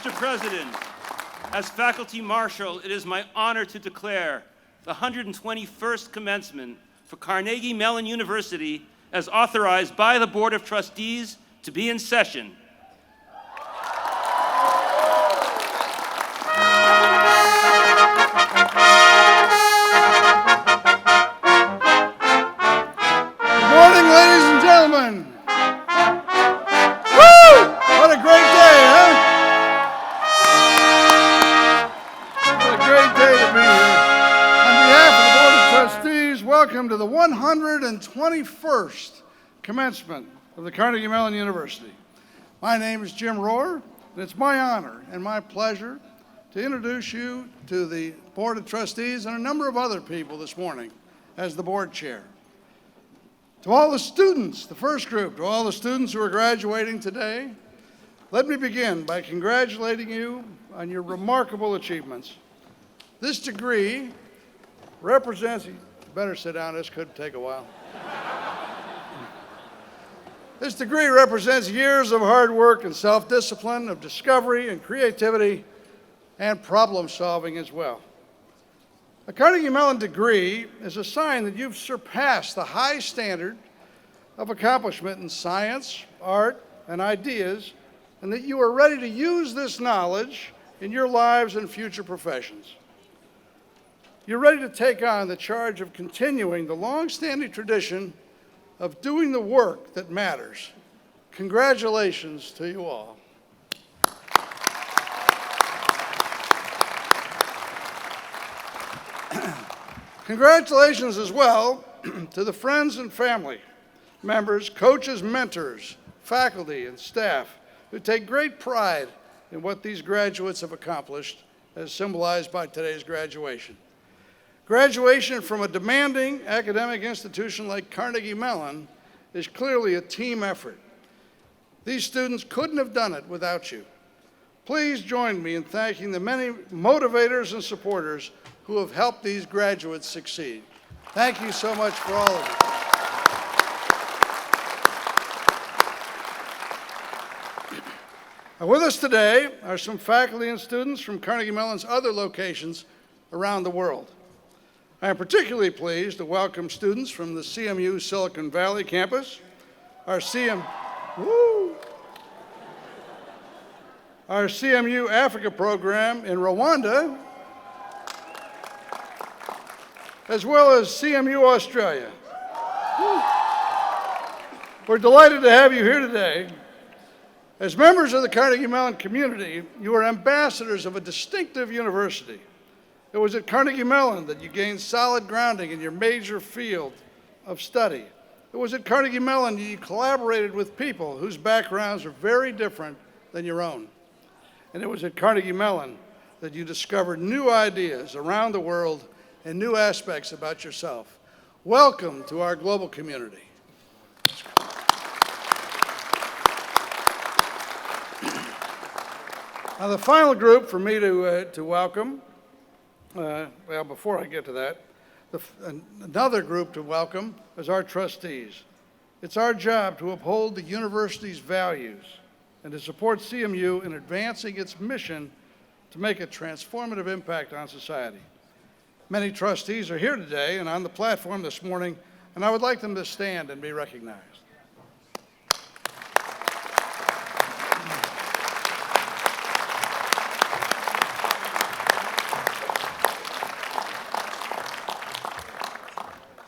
Mr. President, as Faculty Marshal, it is my honor to declare the 121st Commencement for Carnegie Mellon University as authorized by the Board of Trustees to be in session. Good morning, ladies and gentlemen. Woo! What a great day, huh? What a great day to be here. On behalf of the Board of Trustees, welcome to the 121st Commencement of the Carnegie Mellon University. My name is Jim Rohr, and it's my honor and my pleasure to introduce you to the Board of Trustees and a number of other people this morning as the board chair. To all the students, the first group, to all the students who are graduating today, let me begin by congratulating you on your remarkable achievements. This degree represents, you better sit down, this could take a while. This degree represents years of hard work and self-discipline, of discovery and creativity, and problem solving as well. A Carnegie Mellon degree is a sign that you've surpassed the high standard of accomplishment in science, art, and ideas, and that you are ready to use this knowledge in your lives and future professions. You're ready to take on the charge of continuing the long-standing tradition of doing the work that matters. Congratulations to you all. Congratulations as well to the friends and family members, coaches, mentors, faculty, and staff who take great pride in what these graduates have accomplished, as symbolized by today's graduation. Graduation from a demanding academic institution like Carnegie Mellon is clearly a team effort. These students couldn't have done it without you. Please join me in thanking the many motivators and supporters who have helped these graduates succeed. Thank you so much for all of you. With us today are some faculty and students from Carnegie Mellon's other locations around the world. I am particularly pleased to welcome students from the CMU Silicon Valley campus, our CMU Africa program in Rwanda, as well as CMU Australia. We're delighted to have you here today. As members of the Carnegie Mellon community, you are ambassadors of a distinctive university. It was at Carnegie Mellon that you gained solid grounding in your major field of study. It was at Carnegie Mellon that you collaborated with people whose backgrounds are very different than your own. And it was at Carnegie Mellon that you discovered new ideas around the world and new aspects about yourself. Welcome to our global community. Now, the final group for me to welcome, well, before I get to that, another group to welcome is our trustees. It's our job to uphold the university's values and to support CMU in advancing its mission to make a transformative impact on society. Many trustees are here today and on the platform this morning, and I would like them to stand and be recognized.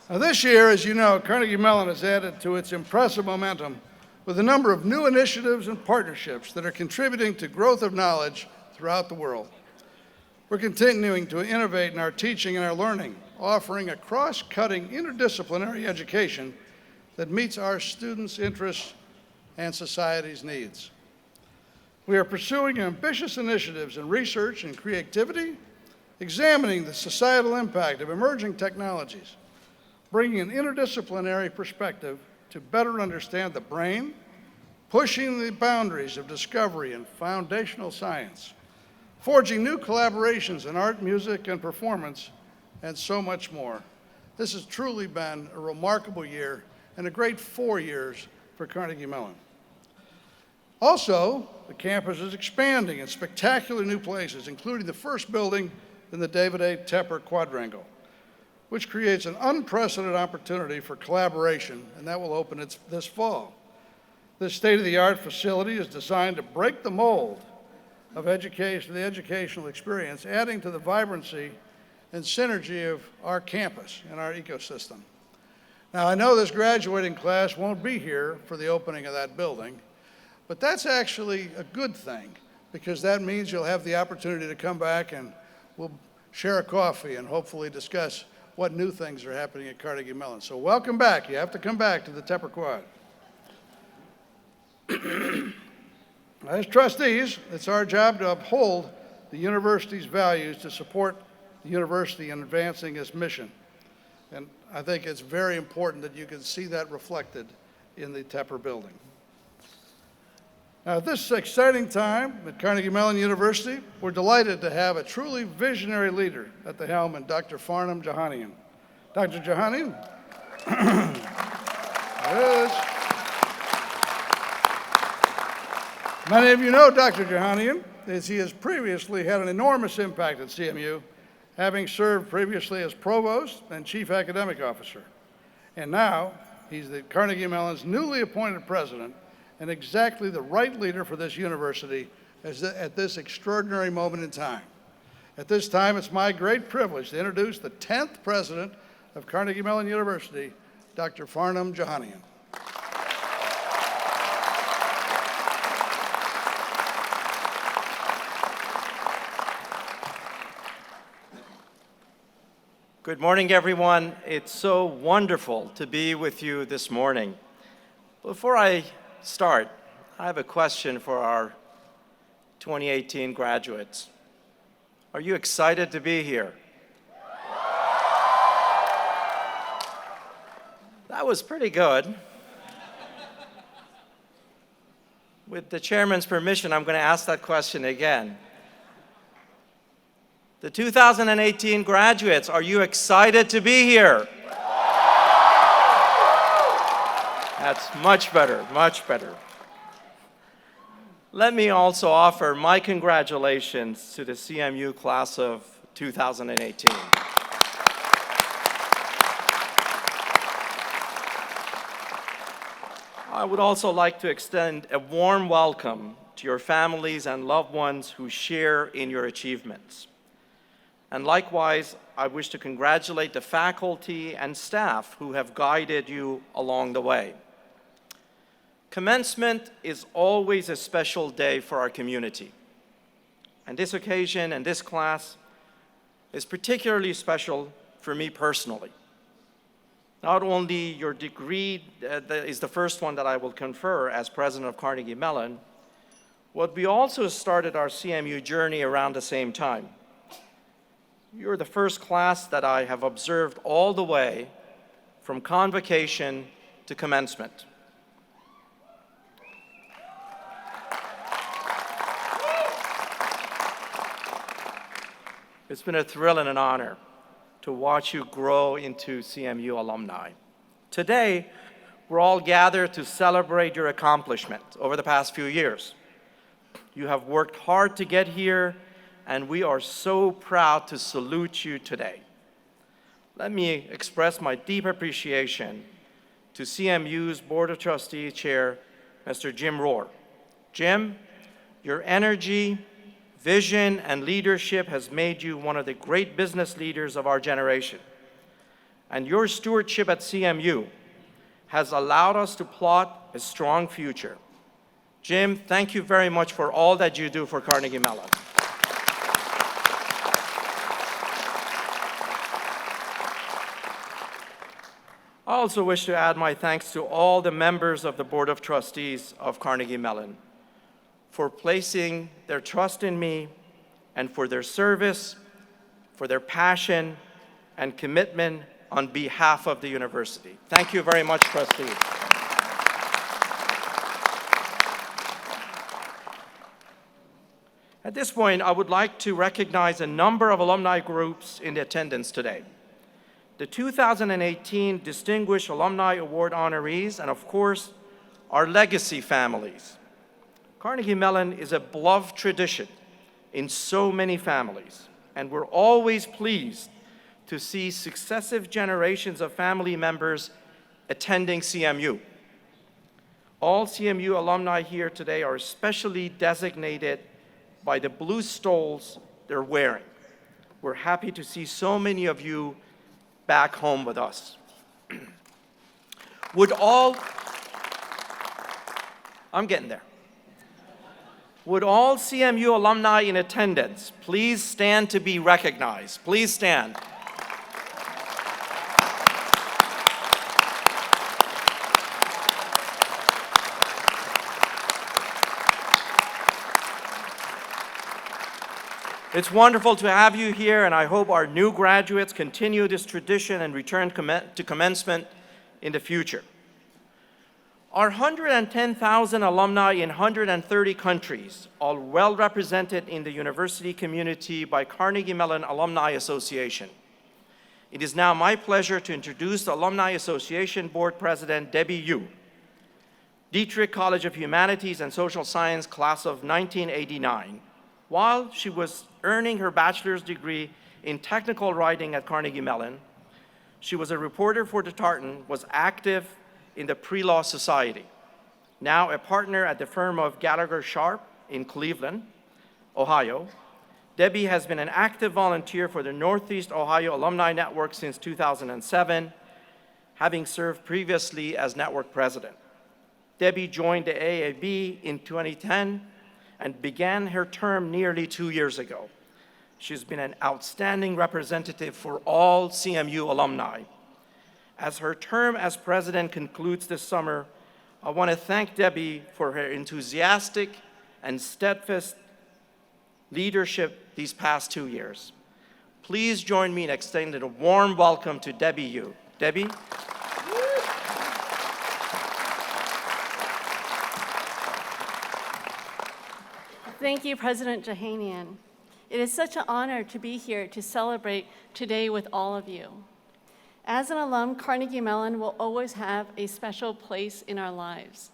Now, this year, as you know, Carnegie Mellon has added to its impressive momentum with a number of new initiatives and partnerships that are contributing to growth of knowledge throughout the world. We're continuing to innovate in our teaching and our learning, offering a cross-cutting interdisciplinary education that meets our students' interests and society's needs. We are pursuing ambitious initiatives in research and creativity, examining the societal impact of emerging technologies, bringing an interdisciplinary perspective to better understand the brain, pushing the boundaries of discovery and foundational science, forging new collaborations in art, music, and performance, and so much more. This has truly been a remarkable year and a great 4 years for Carnegie Mellon. Also, the campus is expanding in spectacular new places, including the first building in the David A. Tepper quadrangle, which creates an unprecedented opportunity for collaboration, and that will open this fall. This state-of-the-art facility is designed to break the mold of education, the educational experience, adding to the vibrancy and synergy of our campus and our ecosystem. Now, I know this graduating class won't be here for the opening of that building, but that's actually a good thing, because that means you'll have the opportunity to come back and we'll share a coffee and hopefully discuss what new things are happening at Carnegie Mellon. So welcome back. You have to come back to the Tepper Quad. As trustees, it's our job to uphold the university's values to support the university in advancing its mission. And I think it's very important that you can see that reflected in the Tepper building. Now, at this exciting time at Carnegie Mellon University, we're delighted to have a truly visionary leader at the helm in Dr. Farnham Jahanian. Dr. Jahanian. There it is. Many of you know Dr. Jahanian, as he has previously had an enormous impact at CMU, having served previously as provost and chief academic officer. And now, he's the Carnegie Mellon's newly appointed president, and exactly the right leader for this university at this extraordinary moment in time. At this time, it's my great privilege to introduce the 10th president of Carnegie Mellon University, Dr. Farnham Jahanian. Good morning, everyone. It's so wonderful to be with you this morning. Before I start, I have a question for our 2018 graduates. Are you excited to be here? That was pretty good. With the chairman's permission, I'm going to ask that question again. The 2018 graduates, are you excited to be here? That's much better, much better. Let me also offer my congratulations to the CMU class of 2018. I would also like to extend a warm welcome to your families and loved ones who share in your achievements. And likewise, I wish to congratulate the faculty and staff who have guided you along the way. Commencement is always a special day for our community. And this occasion and this class is particularly special for me personally. Not only your degree is the first one that I will confer as president of Carnegie Mellon, but we also started our CMU journey around the same time. You're the first class that I have observed all the way from convocation to commencement. It's been a thrill and an honor to watch you grow into CMU alumni. Today, we're all gathered to celebrate your accomplishment over the past few years. You have worked hard to get here, and we are so proud to salute you today. Let me express my deep appreciation to CMU's Board of Trustees Chair, Mr. Jim Rohr. Jim, your energy, vision, and leadership has made you one of the great business leaders of our generation. And your stewardship at CMU has allowed us to plot a strong future. Jim, thank you very much for all that you do for Carnegie Mellon. I also wish to add my thanks to all the members of the Board of Trustees of Carnegie Mellon for placing their trust in me and for their service, for their passion and commitment on behalf of the university. Thank you very much, trustees. At this point, I would like to recognize a number of alumni groups in attendance today. The 2018 Distinguished Alumni Award honorees, and of course, our legacy families. Carnegie Mellon is a beloved tradition in so many families, and we're always pleased to see successive generations of family members attending CMU. All CMU alumni here today are specially designated by the blue stoles they're wearing. We're happy to see so many of you back home with us. I'm getting there. Would all CMU alumni in attendance please stand to be recognized? Please stand. It's wonderful to have you here, and I hope our new graduates continue this tradition and return to commencement in the future. Our 110,000 alumni in 130 countries, all well represented in the university community by Carnegie Mellon Alumni Association. It is now my pleasure to introduce the Alumni Association Board President, Debbie Yu. Dietrich College of Humanities and Social Science class of 1989. While she was earning her bachelor's degree in technical writing at Carnegie Mellon, she was a reporter for the Tartan, was active in the Pre-Law Society. Now a partner at the firm of Gallagher Sharp in Cleveland, Ohio, Debbie has been an active volunteer for the Northeast Ohio Alumni Network since 2007, having served previously as network president. Debbie joined the AAB in 2010 and began her term nearly 2 years ago. She's been an outstanding representative for all CMU alumni. As her term as president concludes this summer, I want to thank Debbie for her enthusiastic and steadfast leadership these past 2 years. Please join me in extending a warm welcome to Debbie Yu. Debbie? Thank you, President Jahanian. It is such an honor to be here to celebrate today with all of you. As an alum, Carnegie Mellon will always have a special place in our lives.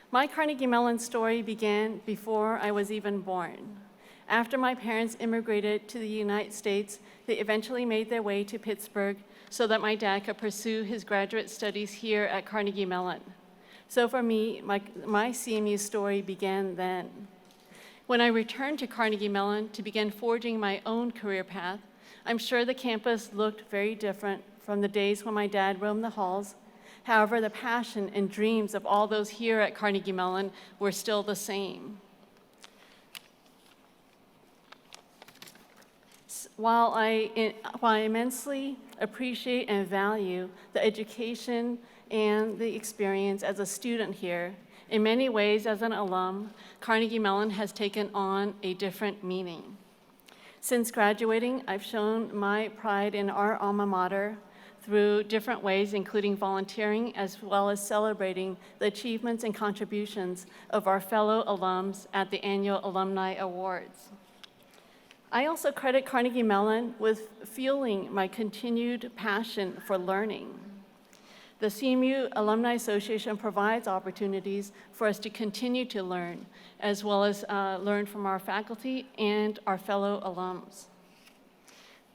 My Carnegie Mellon story began before I was even born. After my parents immigrated to the United States, they eventually made their way to Pittsburgh so that my dad could pursue his graduate studies here at Carnegie Mellon. So for me, my CMU story began then. When I returned to Carnegie Mellon to begin forging my own career path, I'm sure the campus looked very different from the days when my dad roamed the halls. However, the passion and dreams of all those here at Carnegie Mellon were still the same. While I immensely appreciate and value the education and the experience as a student here, in many ways, as an alum, Carnegie Mellon has taken on a different meaning. Since graduating, I've shown my pride in our alma mater through different ways, including volunteering, as well as celebrating the achievements and contributions of our fellow alums at the annual Alumni Awards. I also credit Carnegie Mellon with fueling my continued passion for learning. The CMU Alumni Association provides opportunities for us to continue to learn, as well as learn from our faculty and our fellow alums.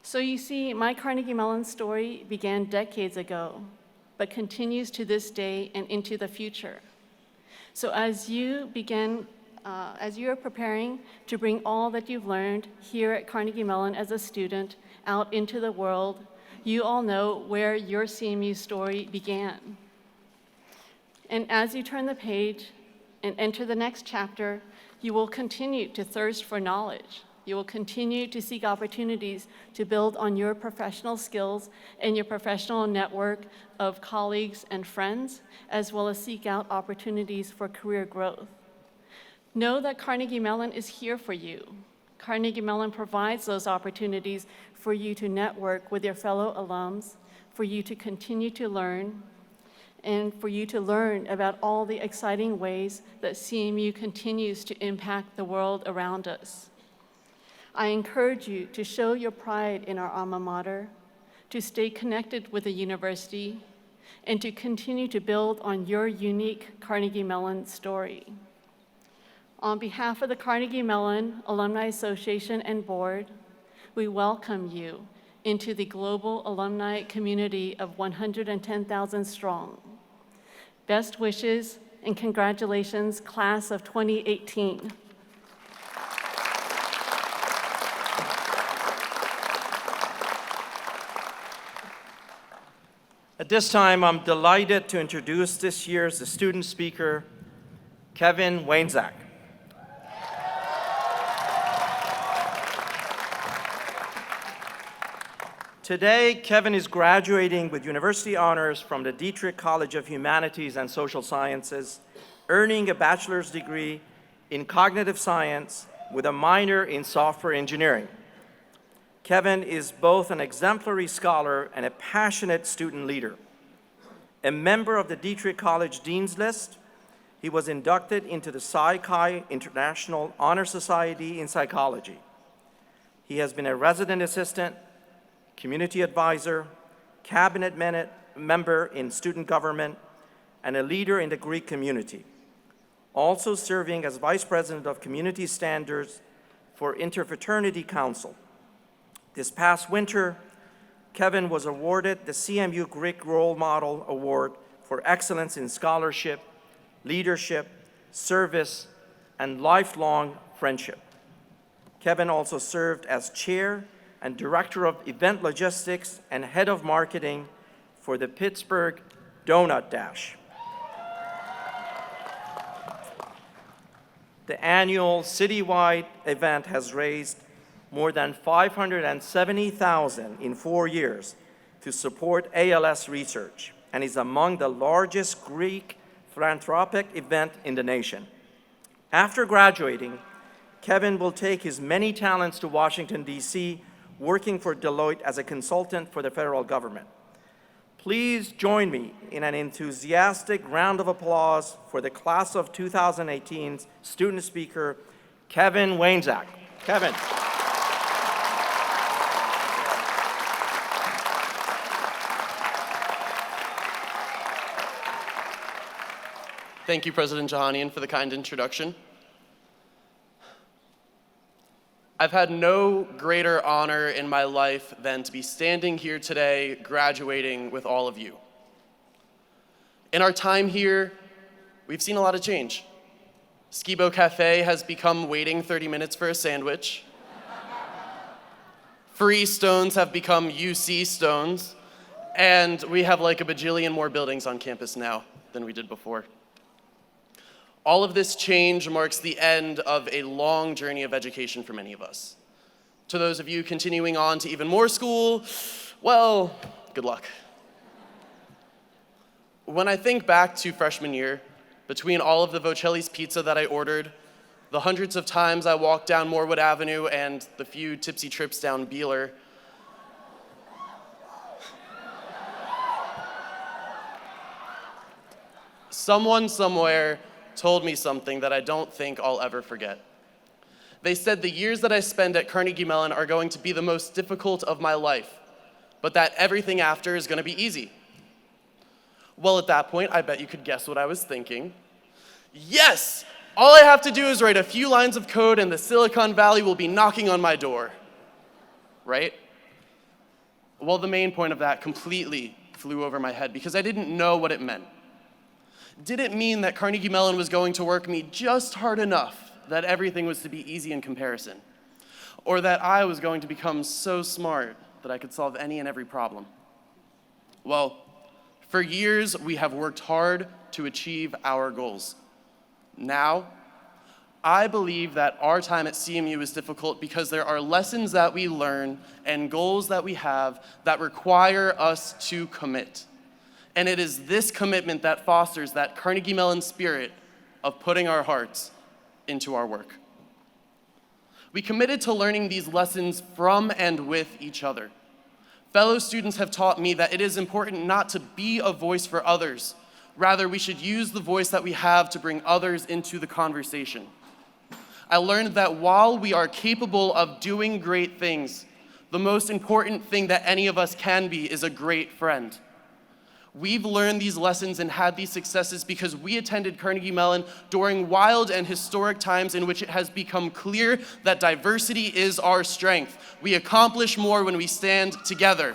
So you see, my Carnegie Mellon story began decades ago, but continues to this day and into the future. So as you are preparing to bring all that you've learned here at Carnegie Mellon as a student out into the world, you all know where your CMU story began. And as you turn the page and enter the next chapter, you will continue to thirst for knowledge. You will continue to seek opportunities to build on your professional skills and your professional network of colleagues and friends, as well as seek out opportunities for career growth. Know that Carnegie Mellon is here for you. Carnegie Mellon provides those opportunities for you to network with your fellow alums, for you to continue to learn, and for you to learn about all the exciting ways that CMU continues to impact the world around us. I encourage you to show your pride in our alma mater, to stay connected with the university, and to continue to build on your unique Carnegie Mellon story. On behalf of the Carnegie Mellon Alumni Association and Board, we welcome you into the global alumni community of 110,000 strong. Best wishes and congratulations, class of 2018. At this time, I'm delighted to introduce this year's student speaker, Kevin Weinzak. Today, Kevin is graduating with university honors from the Dietrich College of Humanities and Social Sciences, earning a bachelor's degree in cognitive science with a minor in software engineering. Kevin is both an exemplary scholar and a passionate student leader. A member of the Dietrich College Dean's List, he was inducted into the Psi Chi International Honor Society in Psychology. He has been a resident assistant, community advisor, cabinet member in student government, and a leader in the Greek community. Also serving as vice president of community standards for Interfraternity Council. This past winter, Kevin was awarded the CMU Greek Role Model Award for excellence in scholarship, leadership, service, and lifelong friendship. Kevin also served as chair and director of event logistics and head of marketing for the Pittsburgh Donut Dash. The annual citywide event has raised more than $570,000 in 4 years to support ALS research and is among the largest Greek philanthropic event in the nation. After graduating, Kevin will take his many talents to Washington, D.C., working for Deloitte as a consultant for the federal government. Please join me in an enthusiastic round of applause for the class of 2018's student speaker, Kevin Weinzak. Kevin. Thank you, President Jahanian, for the kind introduction. I've had no greater honor in my life than to be standing here today graduating with all of you. In our time here, we've seen a lot of change. Skibo Cafe has become waiting 30 minutes for a sandwich. Free stones have become UC stones, and we have like a bajillion more buildings on campus now than we did before. All of this change marks the end of a long journey of education for many of us. To those of you continuing on to even more school, well, good luck. When I think back to freshman year, between all of the Vocelli's pizza that I ordered, the hundreds of times I walked down Morwood Avenue, and the few tipsy trips down Beeler, someone somewhere told me something that I don't think I'll ever forget. They said the years that I spend at Carnegie Mellon are going to be the most difficult of my life, but that everything after is going to be easy. Well, at that point, I bet you could guess what I was thinking. Yes! All I have to do is write a few lines of code and the Silicon Valley will be knocking on my door. Right? Well, the main point of that completely flew over my head because I didn't know what it meant. Did it mean that Carnegie Mellon was going to work me just hard enough that everything was to be easy in comparison? Or that I was going to become so smart that I could solve any and every problem? Well, for years, we have worked hard to achieve our goals. Now, I believe that our time at CMU is difficult because there are lessons that we learn and goals that we have that require us to commit. And it is this commitment that fosters that Carnegie Mellon spirit of putting our hearts into our work. We committed to learning these lessons from and with each other. Fellow students have taught me that it is important not to be a voice for others. Rather, we should use the voice that we have to bring others into the conversation. I learned that while we are capable of doing great things, the most important thing that any of us can be is a great friend. We've learned these lessons and had these successes because we attended Carnegie Mellon during wild and historic times in which it has become clear that diversity is our strength. We accomplish more when we stand together.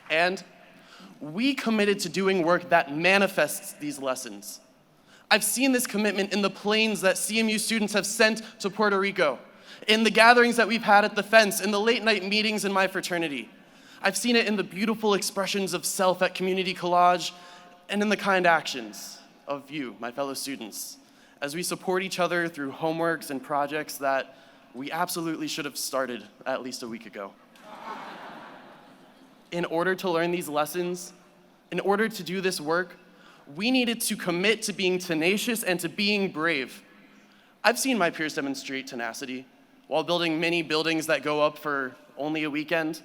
And we committed to doing work that manifests these lessons. I've seen this commitment in the planes that CMU students have sent to Puerto Rico, in the gatherings that we've had at the fence, in the late night meetings in my fraternity. I've seen it in the beautiful expressions of self at Community Collage, and in the kind actions of you, my fellow students, as we support each other through homeworks and projects that we absolutely should have started at least a week ago. In order to learn these lessons, in order to do this work, we needed to commit to being tenacious and to being brave. I've seen my peers demonstrate tenacity while building many buildings that go up for only a weekend,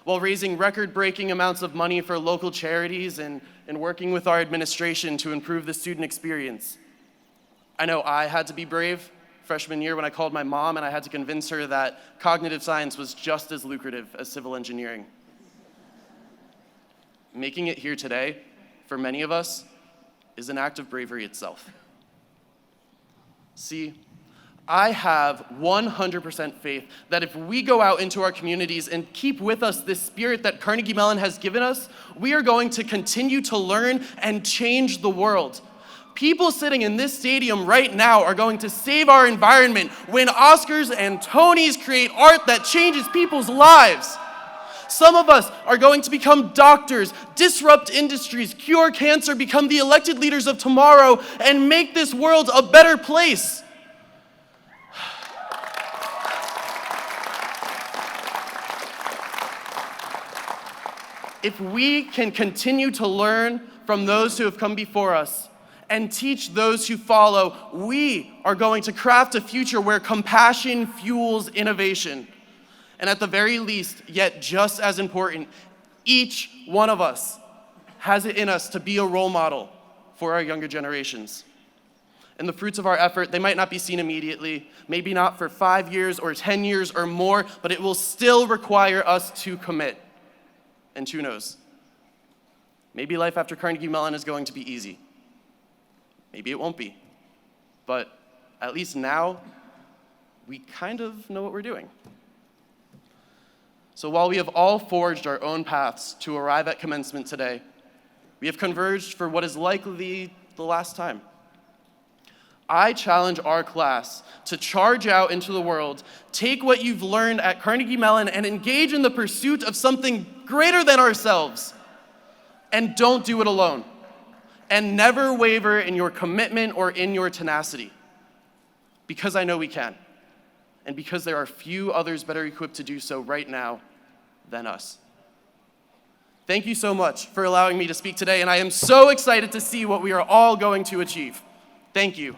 while raising record-breaking amounts of money for local charities and working with our administration to improve the student experience. I know I had to be brave freshman year when I called my mom and I had to convince her that cognitive science was just as lucrative as civil engineering. Making it here today, for many of us, is an act of bravery itself. See, I have 100% faith that if we go out into our communities and keep with us this spirit that Carnegie Mellon has given us, we are going to continue to learn and change the world. People sitting in this stadium right now are going to save our environment, win Oscars and Tonys, create art that changes people's lives. Some of us are going to become doctors, disrupt industries, cure cancer, become the elected leaders of tomorrow, and make this world a better place. If we can continue to learn from those who have come before us and teach those who follow, we are going to craft a future where compassion fuels innovation. And at the very least, yet just as important, each one of us has it in us to be a role model for our younger generations. And the fruits of our effort, they might not be seen immediately, maybe not for 5 years or 10 years or more, but it will still require us to commit. And who knows? Maybe life after Carnegie Mellon is going to be easy. Maybe it won't be. But at least now, we kind of know what we're doing. So while we have all forged our own paths to arrive at commencement today, we have converged for what is likely the last time. I challenge our class to charge out into the world, take what you've learned at Carnegie Mellon and engage in the pursuit of something greater than ourselves. And don't do it alone. And never waver in your commitment or in your tenacity. Because I know we can. And because there are few others better equipped to do so right now than us. Thank you so much for allowing me to speak today, and I am so excited to see what we are all going to achieve. Thank you.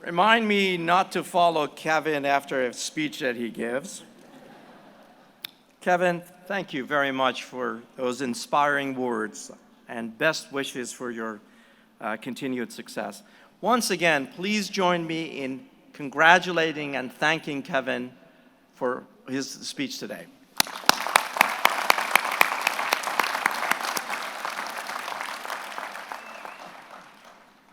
Remind me not to follow Kevin after a speech that he gives. Kevin, thank you very much for those inspiring words and best wishes for your continued success. Once again, please join me in congratulating and thanking Kevin for his speech today.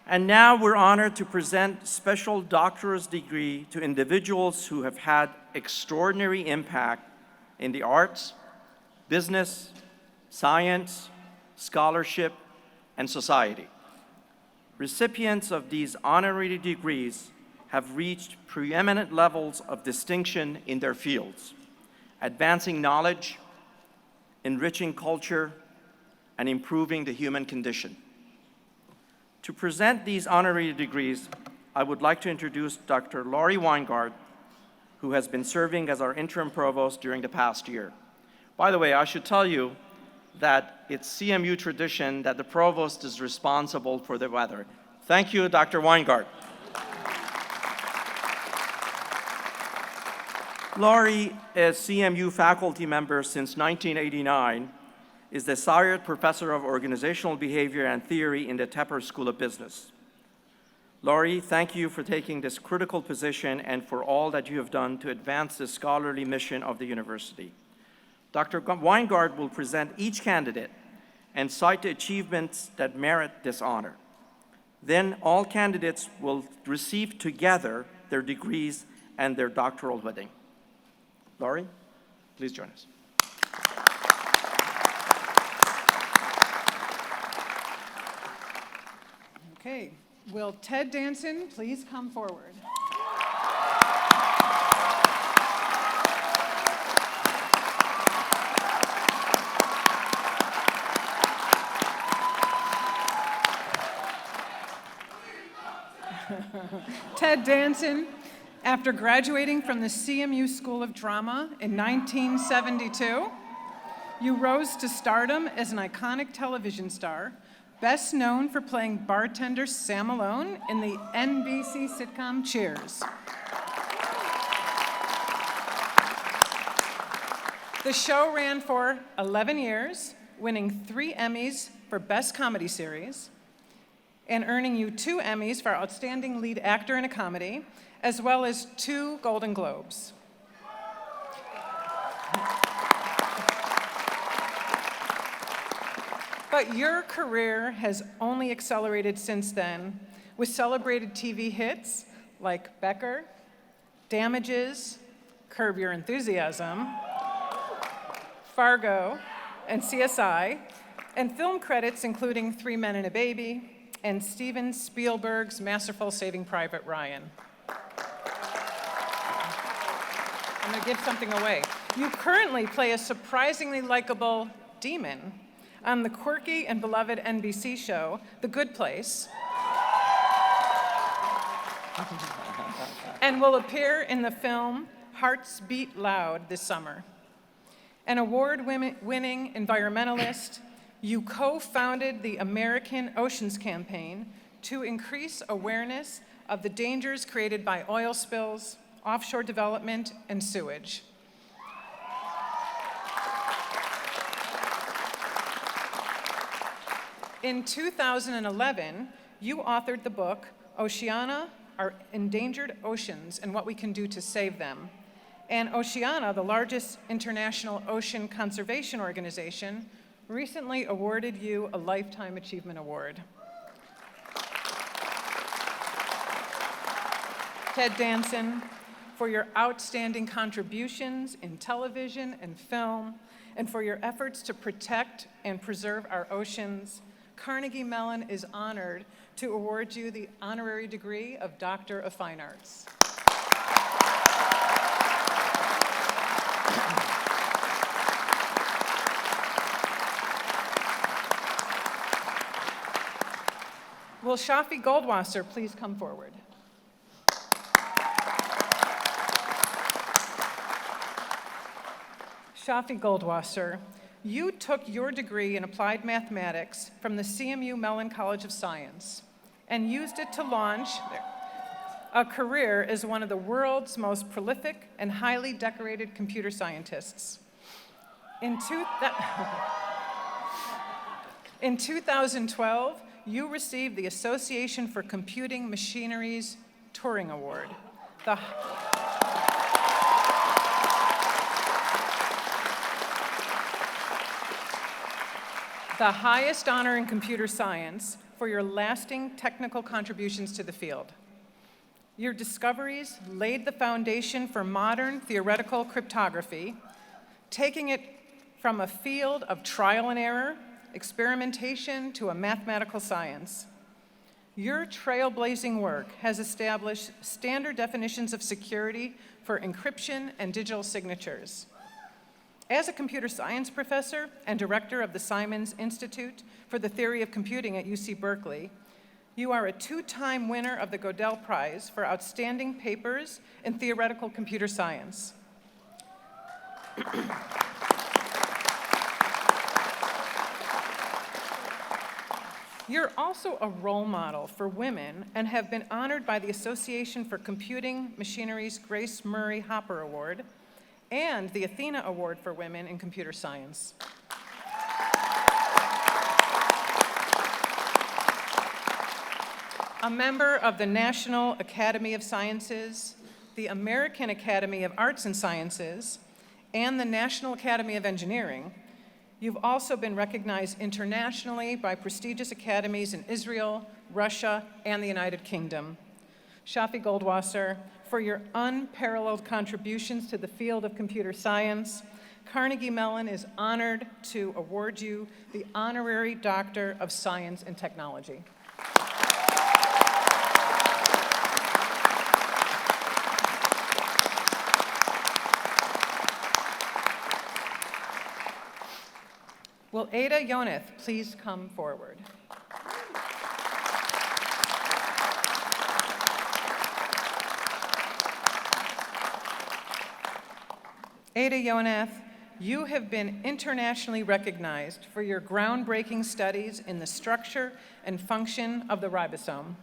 And now we're honored to present special doctorate degree to individuals who have had extraordinary impact in the arts, business, science, scholarship, and society. Recipients of these honorary degrees have reached preeminent levels of distinction in their fields, advancing knowledge, enriching culture, and improving the human condition. To present these honorary degrees, I would like to introduce Dr. Laurie Weingarten, who has been serving as our interim provost during the past year. By the way, I should tell you that it's CMU tradition that the provost is responsible for the weather. Thank you, Dr. Weingarten. Laurie is CMU faculty member since 1989, is the Sayed Professor of Organizational Behavior and Theory in the Tepper School of Business. Laurie, thank you for taking this critical position and for all that you have done to advance the scholarly mission of the university. Dr. Weingarten will present each candidate and cite the achievements that merit this honor. Then all candidates will receive together their degrees and their doctoral wedding. Laurie, please join us. Okay, will Ted Danson please come forward? Ted Danson, after graduating from the CMU School of Drama in 1972, you rose to stardom as an iconic television star, best known for playing bartender Sam Malone in the NBC sitcom Cheers. The show ran for 11 years, winning 3 Emmys for Best Comedy Series, and earning you 2 Emmys for Outstanding Lead Actor in a Comedy, as well as 2 Golden Globes. But your career has only accelerated since then, with celebrated TV hits like Becker, Damages, Curb Your Enthusiasm, Fargo, and CSI, and film credits including 3 Men and a Baby, and Steven Spielberg's masterful Saving Private Ryan. I'm gonna give something away. You currently play a surprisingly likable demon on the quirky and beloved NBC show, The Good Place, and will appear in the film Hearts Beat Loud this summer. An award-winning environmentalist, you co-founded the American Oceans Campaign to increase awareness of the dangers created by oil spills, offshore development, and sewage. In 2011, you authored the book, Oceana, Our Endangered Oceans and What We Can Do to Save Them. And Oceana, the largest international ocean conservation organization, recently awarded you a Lifetime Achievement Award. Ted Danson, for your outstanding contributions in television and film, and for your efforts to protect and preserve our oceans, Carnegie Mellon is honored to award you the honorary degree of Doctor of Fine Arts. Will Shafi Goldwasser please come forward? Shafi Goldwasser, you took your degree in applied mathematics from the CMU Mellon College of Science and used it to launch a career as one of the world's most prolific and highly decorated computer scientists. In 2012, you received the Association for Computing Machinery's Turing Award, the highest honor in computer science for your lasting technical contributions to the field. Your discoveries laid the foundation for modern theoretical cryptography, taking it from a field of trial and error, experimentation to a mathematical science. Your trailblazing work has established standard definitions of security for encryption and digital signatures. As a computer science professor and director of the Simons Institute for the Theory of Computing at UC Berkeley, you are a 2-time winner of the Godel Prize for outstanding papers in theoretical computer science. You're also a role model for women and have been honored by the Association for Computing Machinery's Grace Murray Hopper Award and the Athena Award for Women in Computer Science. A member of the National Academy of Sciences, the American Academy of Arts and Sciences, and the National Academy of Engineering, you've also been recognized internationally by prestigious academies in Israel, Russia, and the United Kingdom. Shafi Goldwasser, for your unparalleled contributions to the field of computer science, Carnegie Mellon is honored to award you the Honorary Doctor of Science and Technology. Will Ada Yoneth please come forward? Ada Yoneth, you have been internationally recognized for your groundbreaking studies in the structure and function of the ribosome.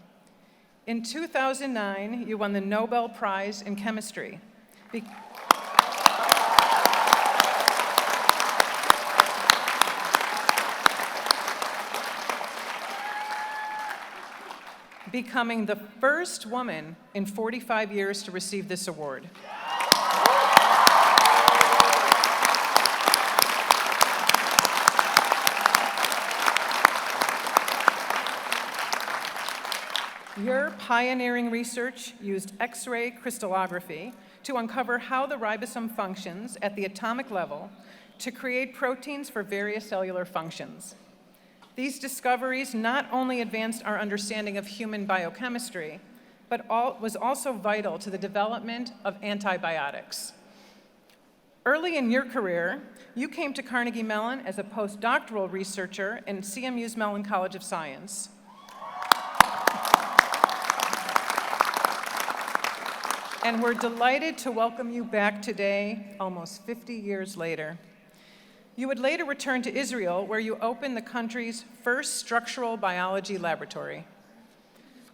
In 2009, you won the Nobel Prize in Chemistry. Becoming the first woman in 45 years to receive this award. Your pioneering research used X-ray crystallography to uncover how the ribosome functions at the atomic level to create proteins for various cellular functions. These discoveries not only advanced our understanding of human biochemistry, but was also vital to the development of antibiotics. Early in your career, you came to Carnegie Mellon as a postdoctoral researcher in CMU's Mellon College of Science. And we're delighted to welcome you back today, almost 50 years later. You would later return to Israel, where you opened the country's first structural biology laboratory.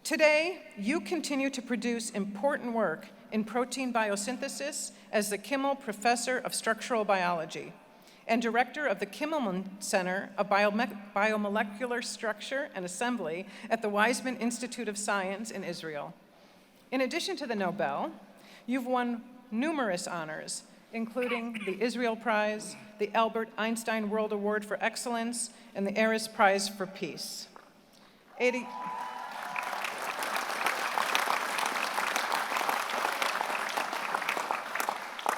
Today, you continue to produce important work in protein biosynthesis as the Kimmel Professor of Structural Biology and Director of the Kimmelman Center of Biomolecular Structure and Assembly at the Weizmann Institute of Science in Israel. In addition to the Nobel, you've won numerous honors, including the Israel Prize, the Albert Einstein World Award for Excellence, and the Eris Prize for Peace. Ada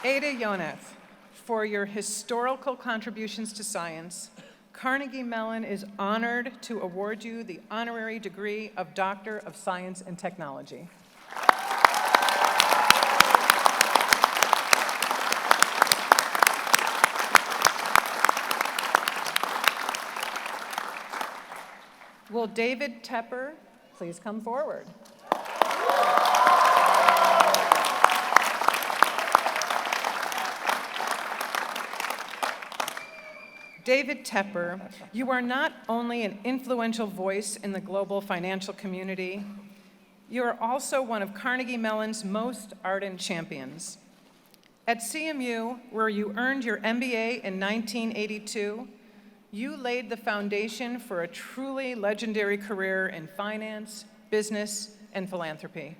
Yoneth, for your historical contributions to science, Carnegie Mellon is honored to award you the honorary degree of Doctor of Science and Technology. Will David Tepper please come forward? David Tepper, you are not only an influential voice in the global financial community, you are also one of Carnegie Mellon's most ardent champions. At CMU, where you earned your MBA in 1982, you laid the foundation for a truly legendary career in finance, business, and philanthropy.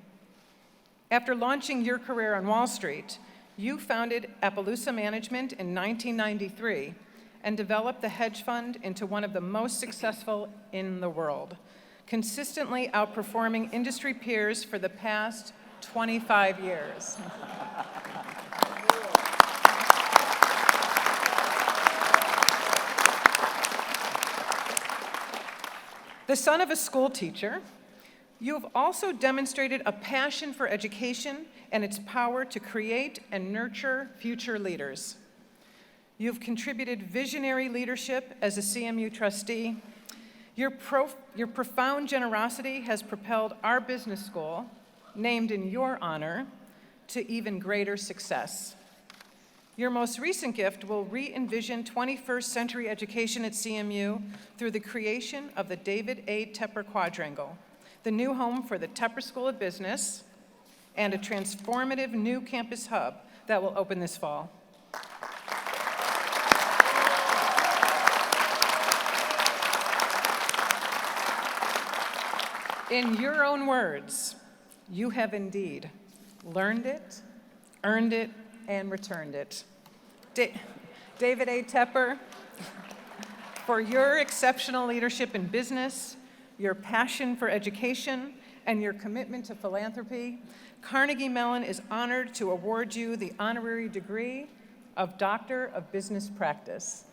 After launching your career on Wall Street, you founded Appaloosa Management in 1993 and developed the hedge fund into one of the most successful in the world, consistently outperforming industry peers for the past 25 years. The son of a school teacher, you have also demonstrated a passion for education and its power to create and nurture future leaders. You've contributed visionary leadership as a CMU trustee. Your profound generosity has propelled our business school, named in your honor, to even greater success. Your most recent gift will re-envision 21st century education at CMU through the creation of the David A. Tepper Quadrangle, the new home for the Tepper School of Business, and a transformative new campus hub that will open this fall. In your own words, you have indeed learned it, earned it, and returned it. David A. Tepper, for your exceptional leadership in business, your passion for education, and your commitment to philanthropy, Carnegie Mellon is honored to award you the honorary degree of Doctor of Business Practice.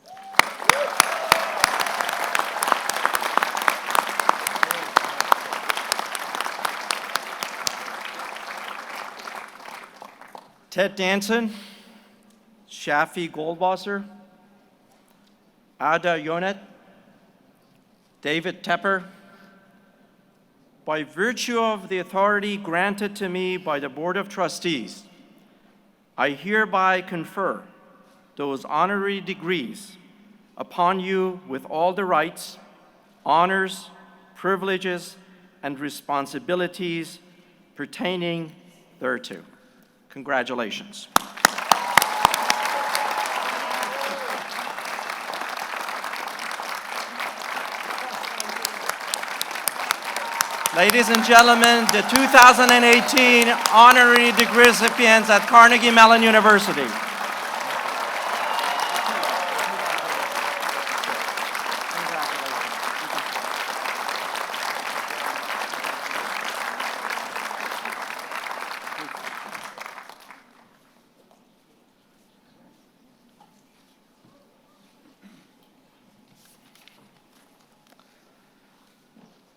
Ted Danson, Shafi Goldwasser, Ada Yonet, David Tepper, by virtue of the authority granted to me by the Board of Trustees, I hereby confer those honorary degrees upon you with all the rights, honors, privileges, and responsibilities pertaining thereto. Congratulations. Ladies and gentlemen, the 2018 honorary degree recipients at Carnegie Mellon University.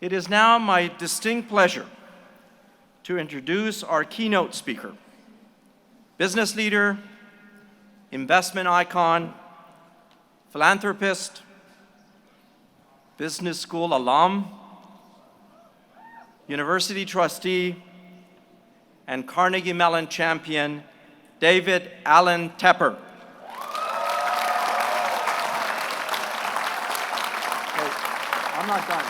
It is now my distinct pleasure to introduce our keynote speaker, business leader, investment icon, philanthropist, business school alum, university trustee, and Carnegie Mellon champion, David Allen Tepper. I'm not done.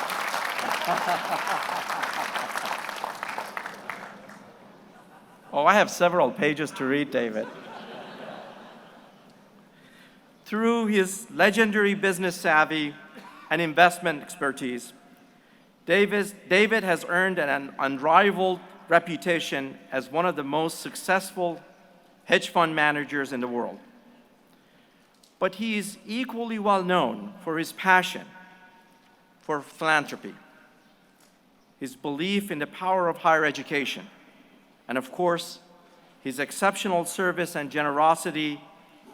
Oh, I have several pages to read, David. Through his legendary business savvy and investment expertise, David has earned an unrivaled reputation as one of the most successful hedge fund managers in the world. But he is equally well known for his passion for philanthropy, his belief in the power of higher education, and of course, his exceptional service and generosity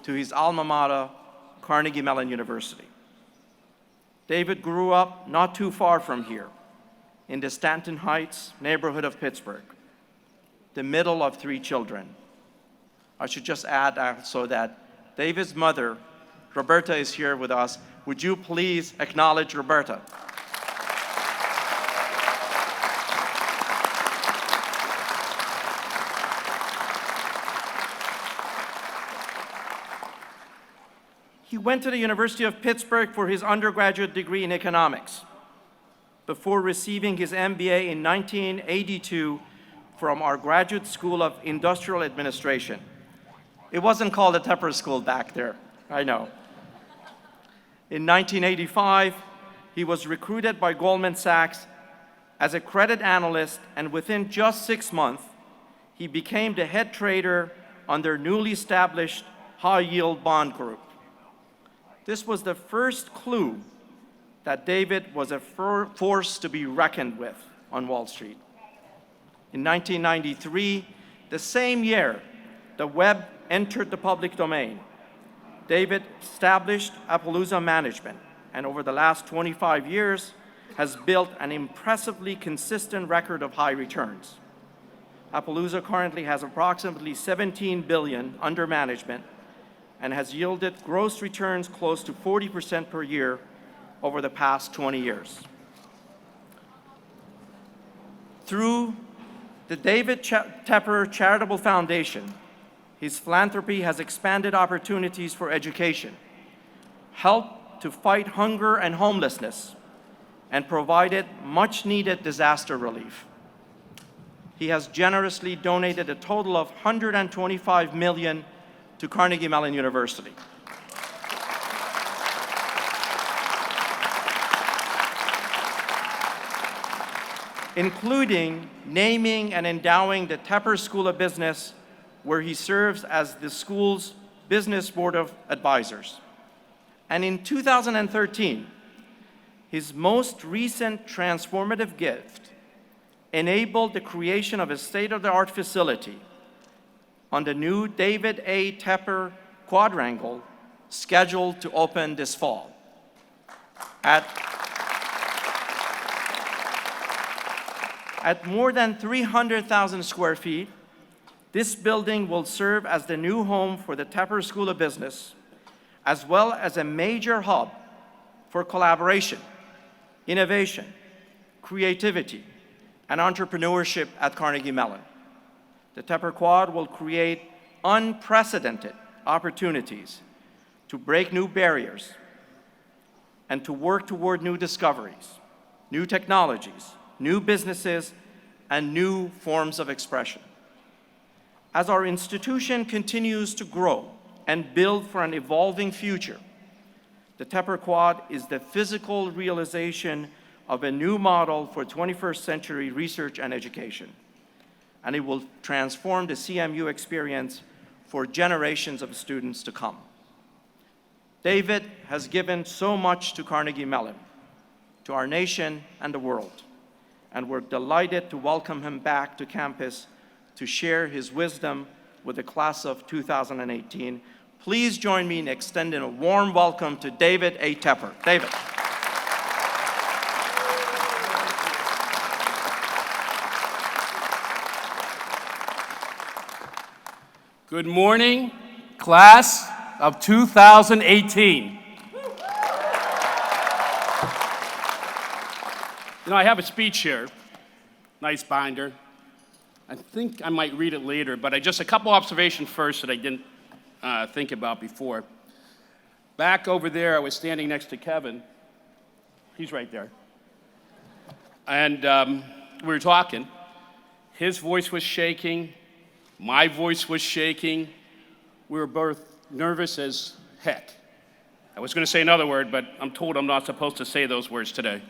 to his alma mater, Carnegie Mellon University. David grew up not too far from here, in the Stanton Heights neighborhood of Pittsburgh, the middle of 3 children. I should just add also that David's mother, Rebekah, is here with us. Would you please acknowledge Rebekah? He went to the University of Pittsburgh for his undergraduate degree in economics before receiving his MBA in 1982 from our Graduate School of Industrial Administration. It wasn't called the Tepper School back there, I know. In 1985, he was recruited by Goldman Sachs as a credit analyst, and within just 6 months, he became the head trader on their newly established high-yield bond group. This was the first clue that David was a force to be reckoned with on Wall Street. In 1993, the same year the web entered the public domain, David established Appaloosa Management, and over the last 25 years has built an impressively consistent record of high returns. Appaloosa currently has approximately $17 billion under management and has yielded gross returns close to 40% per year over the past 20 years. Through the David Tepper Charitable Foundation, His philanthropy has expanded opportunities for education, helped to fight hunger and homelessness, and provided much-needed disaster relief. He has generously donated a total of $125 million to Carnegie Mellon University. Including naming and endowing the Tepper School of Business, where he serves as the school's Business Board of Advisors. And in 2013, his most recent transformative gift enabled the creation of a state-of-the-art facility on the new David A. Tepper quadrangle, scheduled to open this fall. At more than 300,000 square feet, this building will serve as the new home for the Tepper School of Business, as well as a major hub for collaboration, innovation, creativity, and entrepreneurship at Carnegie Mellon. The Tepper Quad will create unprecedented opportunities to break new barriers and to work toward new discoveries, new technologies, new businesses, and new forms of expression. As our institution continues to grow and build for an evolving future, the Tepper Quad is the physical realization of a new model for 21st century research and education, and it will transform the CMU experience for generations of students to come. David has given so much to Carnegie Mellon, to our nation and the world, and we're delighted to welcome him back to campus to share his wisdom with the class of 2018. Please join me in extending a warm welcome to David A. Tepper. David. Good morning, class of 2018. You know, I have a speech here, nice binder. I think I might read it later, but just a couple observations first that I didn't think about before. Back over there, I was standing next to Kevin. He's right there. And we were talking. His voice was shaking. My voice was shaking. We were both nervous as heck. I was going to say another word, but I'm told I'm not supposed to say those words today.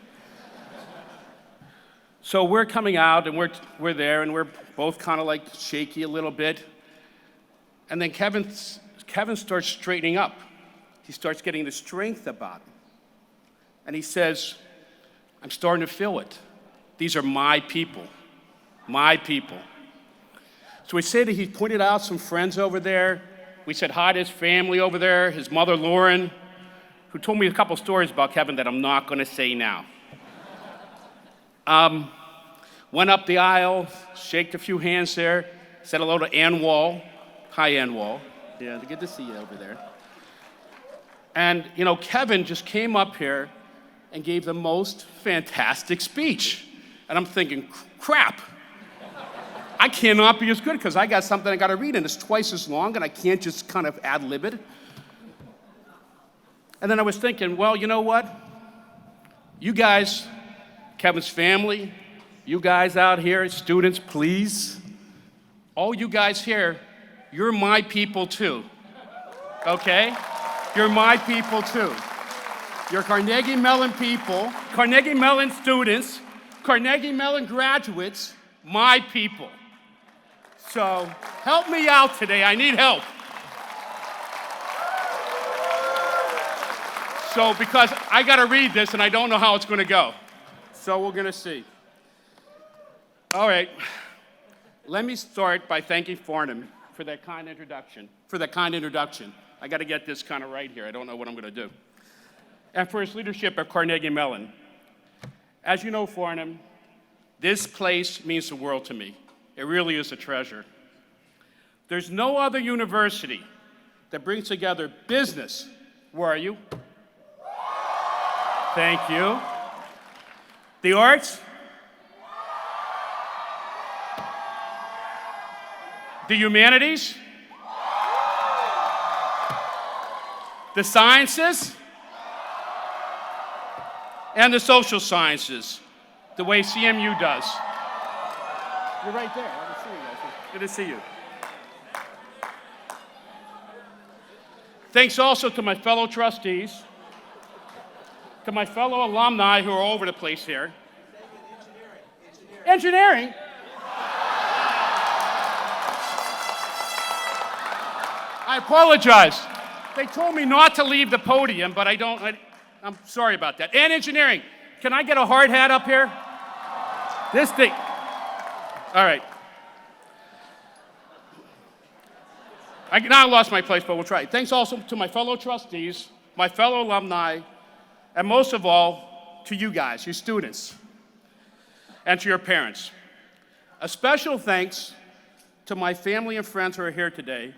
So we're coming out, and we're there, and we're both kind of like shaky a little bit. And then Kevin starts straightening up. He starts getting the strength about him. And he says, I'm starting to feel it. These are my people. My people. So we said he pointed out some friends over there. We said hi to his family over there, his mother, Lauren, who told me a couple stories about Kevin that I'm not going to say now. Went up the aisle, shaked a few hands there, said hello to Ann Wall. Hi, Ann Wall. Yeah, good to see you over there. And, you know, Kevin just came up here and gave the most fantastic speech. And I'm thinking, crap. I cannot be as good because I got something I got to read, and it's twice as long, and I can't just kind of ad-lib it. And then I was thinking, well, you know what? You guys, Kevin's family, you guys out here, students, please. All you guys here, you're my people too, okay? You're my people too. You're Carnegie Mellon people, Carnegie Mellon students, Carnegie Mellon graduates, my people. So help me out today, I need help. So because I gotta read this and I don't know how it's gonna go. So we're gonna see. All right, let me start by thanking Farnham for that kind introduction. I got to get this kind of right here. I don't know what I'm going to do. And for his leadership at Carnegie Mellon. As you know, Farnham, this place means the world to me. It really is a treasure. There's no other university that brings together business. Where are you? Thank you. The arts, the humanities, the sciences, and the social sciences, the way CMU does. You're right there. I can see you guys. Good to see you. Thanks also to my fellow trustees, to my fellow alumni who are all over the place here. Engineering? I apologize. They told me not to leave the podium, but I'm sorry about that. And engineering. Can I get a hard hat up here? This thing. All right. Now I lost my place, but we'll try. Thanks also to my fellow trustees, my fellow alumni, and most of all, to you guys, your students, and to your parents. A special thanks to my family and friends who are here today,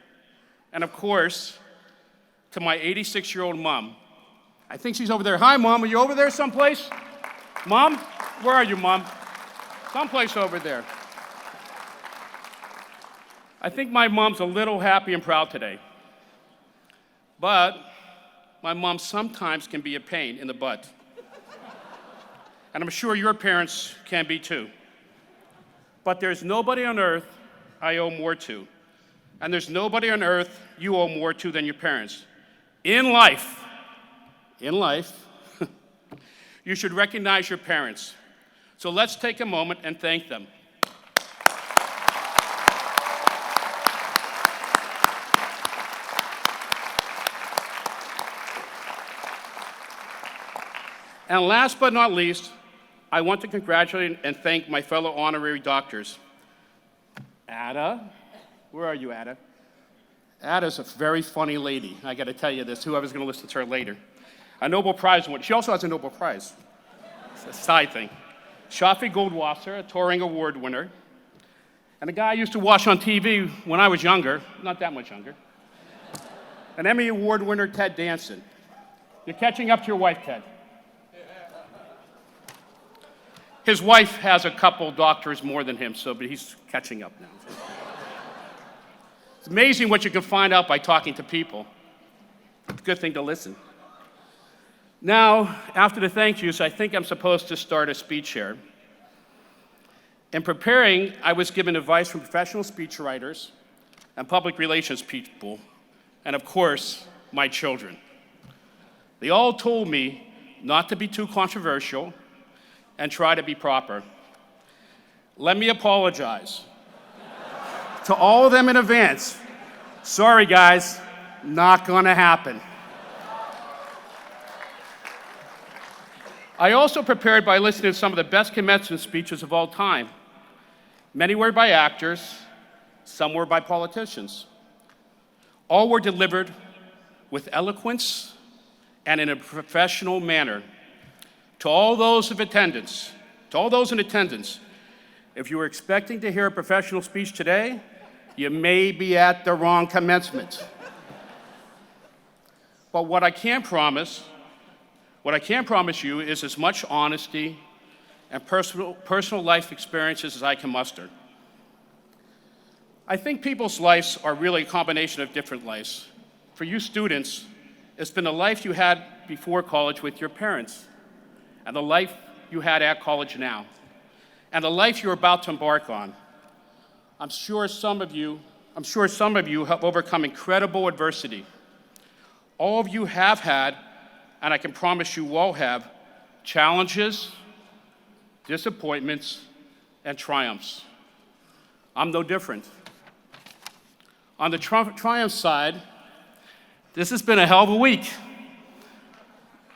and of course, to my 86-year-old mom. I think she's over there. Hi, Mom. Are you over there someplace? Mom? Where are you, Mom? Someplace over there. I think my mom's a little happy and proud today. But my mom sometimes can be a pain in the butt. And I'm sure your parents can be too. But there's nobody on earth I owe more to. And there's nobody on earth you owe more to than your parents. In life, you should recognize your parents. So let's take a moment and thank them. And last but not least, I want to congratulate and thank my fellow honorary doctors. Ada, where are you, Ada? Ada's a very funny lady. I got to tell you this, whoever's going to listen to her later. A Nobel Prize winner. She also has a Nobel Prize. It's a side thing. Shafi Goldwasser, a Turing Award winner. And a guy I used to watch on TV when I was younger, not that much younger. An Emmy Award winner, Ted Danson. You're catching up to your wife, Ted. His wife has a couple doctors more than him, but he's catching up now. It's amazing what you can find out by talking to people. It's a good thing to listen. Now, after the thank yous, I think I'm supposed to start a speech here. In preparing, I was given advice from professional speechwriters and public relations people, and of course, my children. They all told me not to be too controversial and try to be proper. Let me apologize to all of them in advance. Sorry, guys, not gonna happen. I also prepared by listening to some of the best commencement speeches of all time. Many were by actors, some were by politicians. All were delivered with eloquence and in a professional manner. To all those in attendance, if you were expecting to hear a professional speech today, you may be at the wrong commencement. But what I can promise you is as much honesty and personal life experiences as I can muster. I think people's lives are really a combination of different lives. For you students, it's been the life you had before college with your parents, and the life you had at college now, and the life you're about to embark on. I'm sure some of you have overcome incredible adversity. All of you have had, and I can promise you all have, challenges, disappointments, and triumphs. I'm no different. On the triumph side, this has been a hell of a week.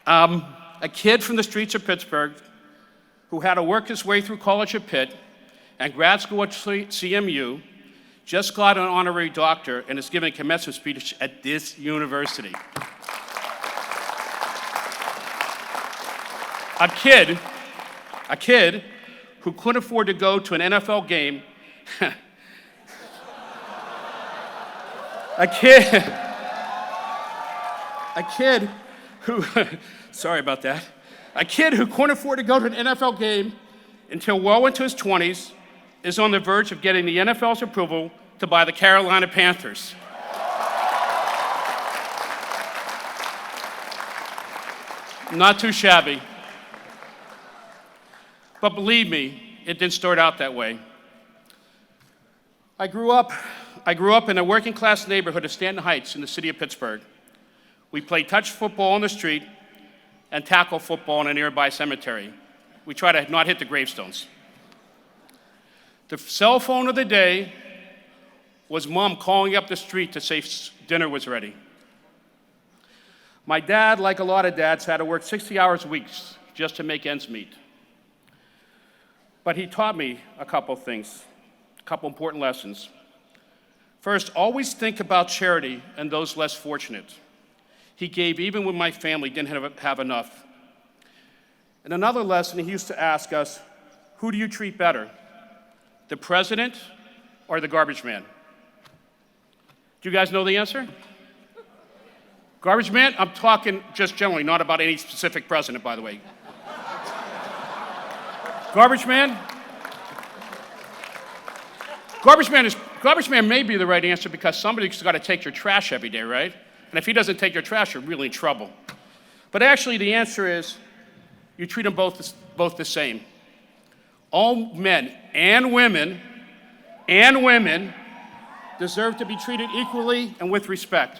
A kid from the streets of Pittsburgh who had to work his way through college at Pitt and grad school at CMU just got an honorary doctor and is giving a commencement speech at this university. A kid who couldn't afford to go to an NFL game. A kid who, sorry about that. A kid who couldn't afford to go to an NFL game until well into his 20s is on the verge of getting the NFL's approval to buy the Carolina Panthers. Not too shabby. But believe me, it didn't start out that way. I grew up in a working class neighborhood of Stanton Heights in the city of Pittsburgh. We played touch football on the street and tackle football in a nearby cemetery. We try to not hit the gravestones. The cell phone of the day was Mom calling up the street to say dinner was ready. My dad, like a lot of dads, had to work 60 hours a week just to make ends meet. But he taught me a couple things, a couple important lessons. First, always think about charity and those less fortunate. He gave even when my family didn't have enough. And another lesson, he used to ask us, who do you treat better, the president or the garbage man? Do you guys know the answer? Garbage man? I'm talking just generally, not about any specific president, by the way. Garbage man? Garbage man may be the right answer because somebody's got to take your trash every day, right? And if he doesn't take your trash, you're really in trouble. But actually, the answer is you treat them both the same. All men and women deserve to be treated equally and with respect.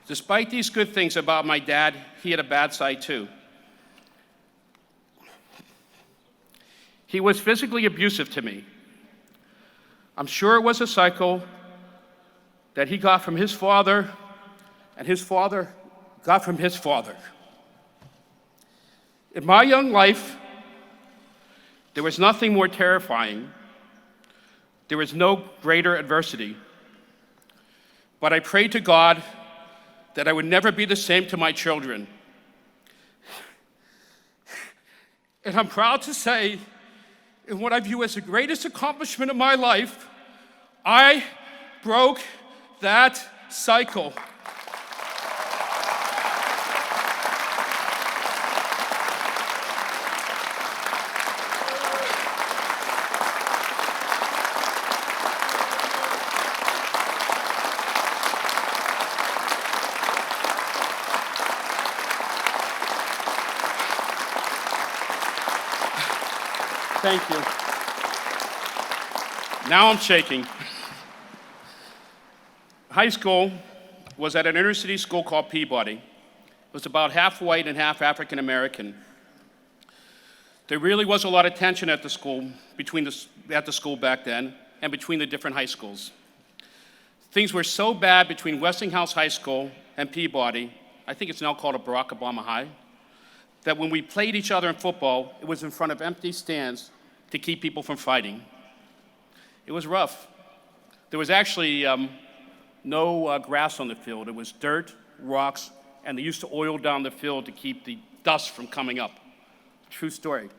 Despite these good things about my dad, he had a bad side too. He was physically abusive to me. I'm sure it was a cycle that he got from his father, and his father got from his father. In my young life, there was nothing more terrifying. There was no greater adversity. But I prayed to God that I would never be the same to my children. And I'm proud to say, in what I view as the greatest accomplishment of my life, I broke that cycle. Thank you. Now I'm shaking. High school was at an inner city school called Peabody. It was about half white and half African American. There really was a lot of tension at the school, at the school back then, and between the different high schools. Things were so bad between Westinghouse High School and Peabody, I think it's now called a Barack Obama High, that when we played each other in football, it was in front of empty stands to keep people from fighting. It was rough. There was actually no grass on the field. It was dirt, rocks, and they used to oil down the field to keep the dust from coming up. True story.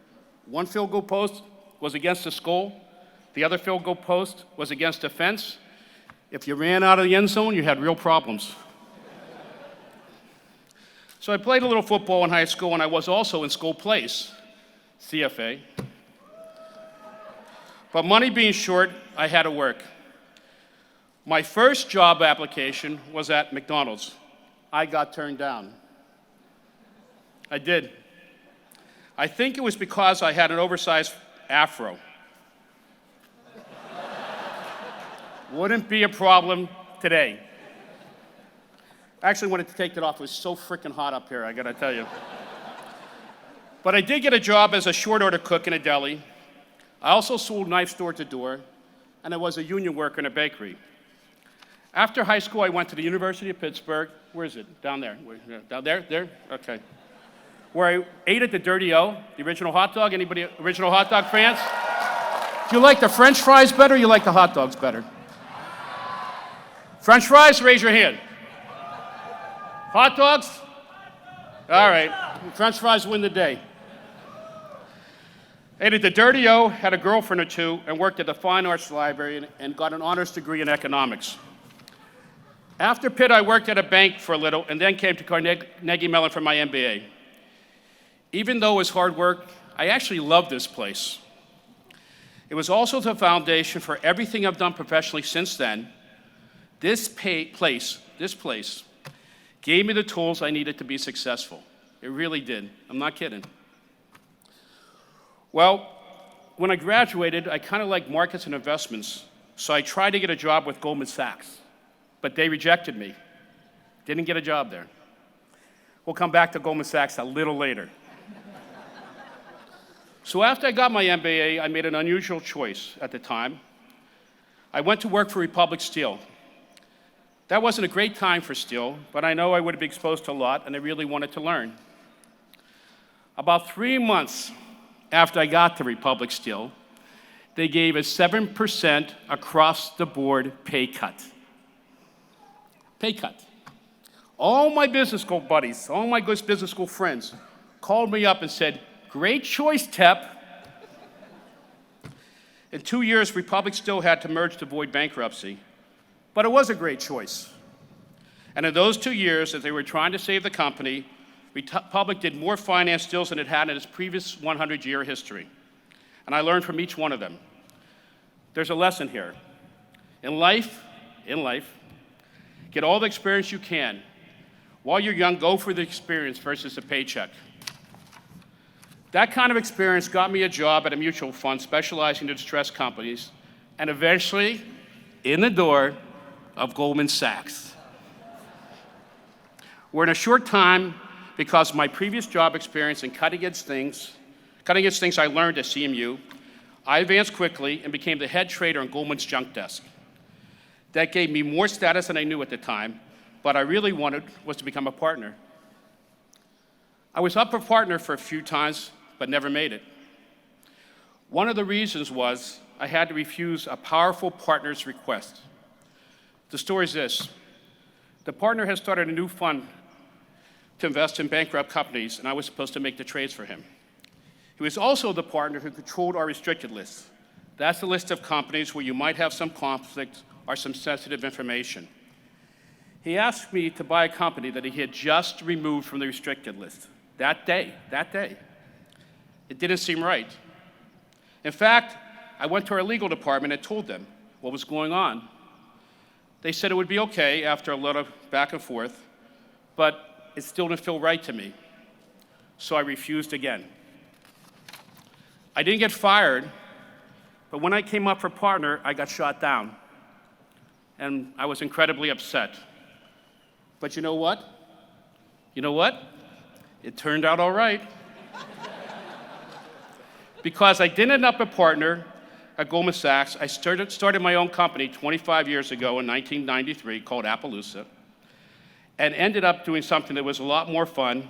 One field goal post was against the school. The other field goal post was against a fence. If you ran out of the end zone, you had real problems. So I played a little football in high school, and I was also in school plays, CFA. But money being short, I had to work. My first job application was at McDonald's. I got turned down. I did. I think it was because I had an oversized afro. Wouldn't be a problem today. I actually wanted to take that off. It was so freaking hot up here, I gotta tell you. But I did get a job as a short order cook in a deli. I also sold knives door to door, and I was a union worker in a bakery. After high school, I went to the University of Pittsburgh. Where is it? Down there. Down there? There? Okay. Where I ate at the Dirty O, the original hot dog. Anybody original hot dog fans? Do you like the French fries better or you like the hot dogs better? French fries? Raise your hand. Hot dogs? All right. French fries win the day. Ate at the Dirty O, had a girlfriend or two, and worked at the Fine Arts Library and got an honors degree in economics. After Pitt, I worked at a bank for a little and then came to Carnegie Mellon for my MBA. Even though it was hard work, I actually loved this place. It was also the foundation for everything I've done professionally since then. This place gave me the tools I needed to be successful. It really did. I'm not kidding. Well, when I graduated, I kind of liked markets and investments, so I tried to get a job with Goldman Sachs, but they rejected me. Didn't get a job there. We'll come back to Goldman Sachs a little later. So after I got my MBA, I made an unusual choice at the time. I went to work for Republic Steel. That wasn't a great time for steel, but I know I would have been exposed to a lot, and I really wanted to learn. About 3 months after I got to Republic Steel, they gave a 7% across-the-board pay cut. Pay cut. All my business school buddies, all my good business school friends called me up and said, "Great choice, Tep." In 2 years, Republic Steel had to merge to avoid bankruptcy, but it was a great choice. And in those 2 years, as they were trying to save the company, Republic did more finance deals than it had in its previous 100-year history. And I learned from each one of them. There's a lesson here. In life, get all the experience you can. While you're young, go for the experience versus the paycheck. That kind of experience got me a job at a mutual fund specializing in distressed companies, and eventually in the door of Goldman Sachs. We're in a short time, because of my previous job experience and cutting edge things I learned at CMU, I advanced quickly and became the head trader on Goldman's junk desk. That gave me more status than I knew at the time, but I really wanted was to become a partner. I was up for partner for a few times, but never made it. One of the reasons was I had to refuse a powerful partner's request. The story is this. The partner had started a new fund to invest in bankrupt companies, and I was supposed to make the trades for him. He was also the partner who controlled our restricted list. That's the list of companies where you might have some conflict or some sensitive information. He asked me to buy a company that he had just removed from the restricted list. That day. It didn't seem right. In fact, I went to our legal department and told them what was going on. They said it would be okay after a lot of back and forth, but it still didn't feel right to me. So I refused again. I didn't get fired, but when I came up for partner, I got shot down. And I was incredibly upset. But you know what? It turned out all right. Because I didn't end up a partner at Goldman Sachs, I started my own company 25 years ago in 1993 called Appaloosa, and ended up doing something that was a lot more fun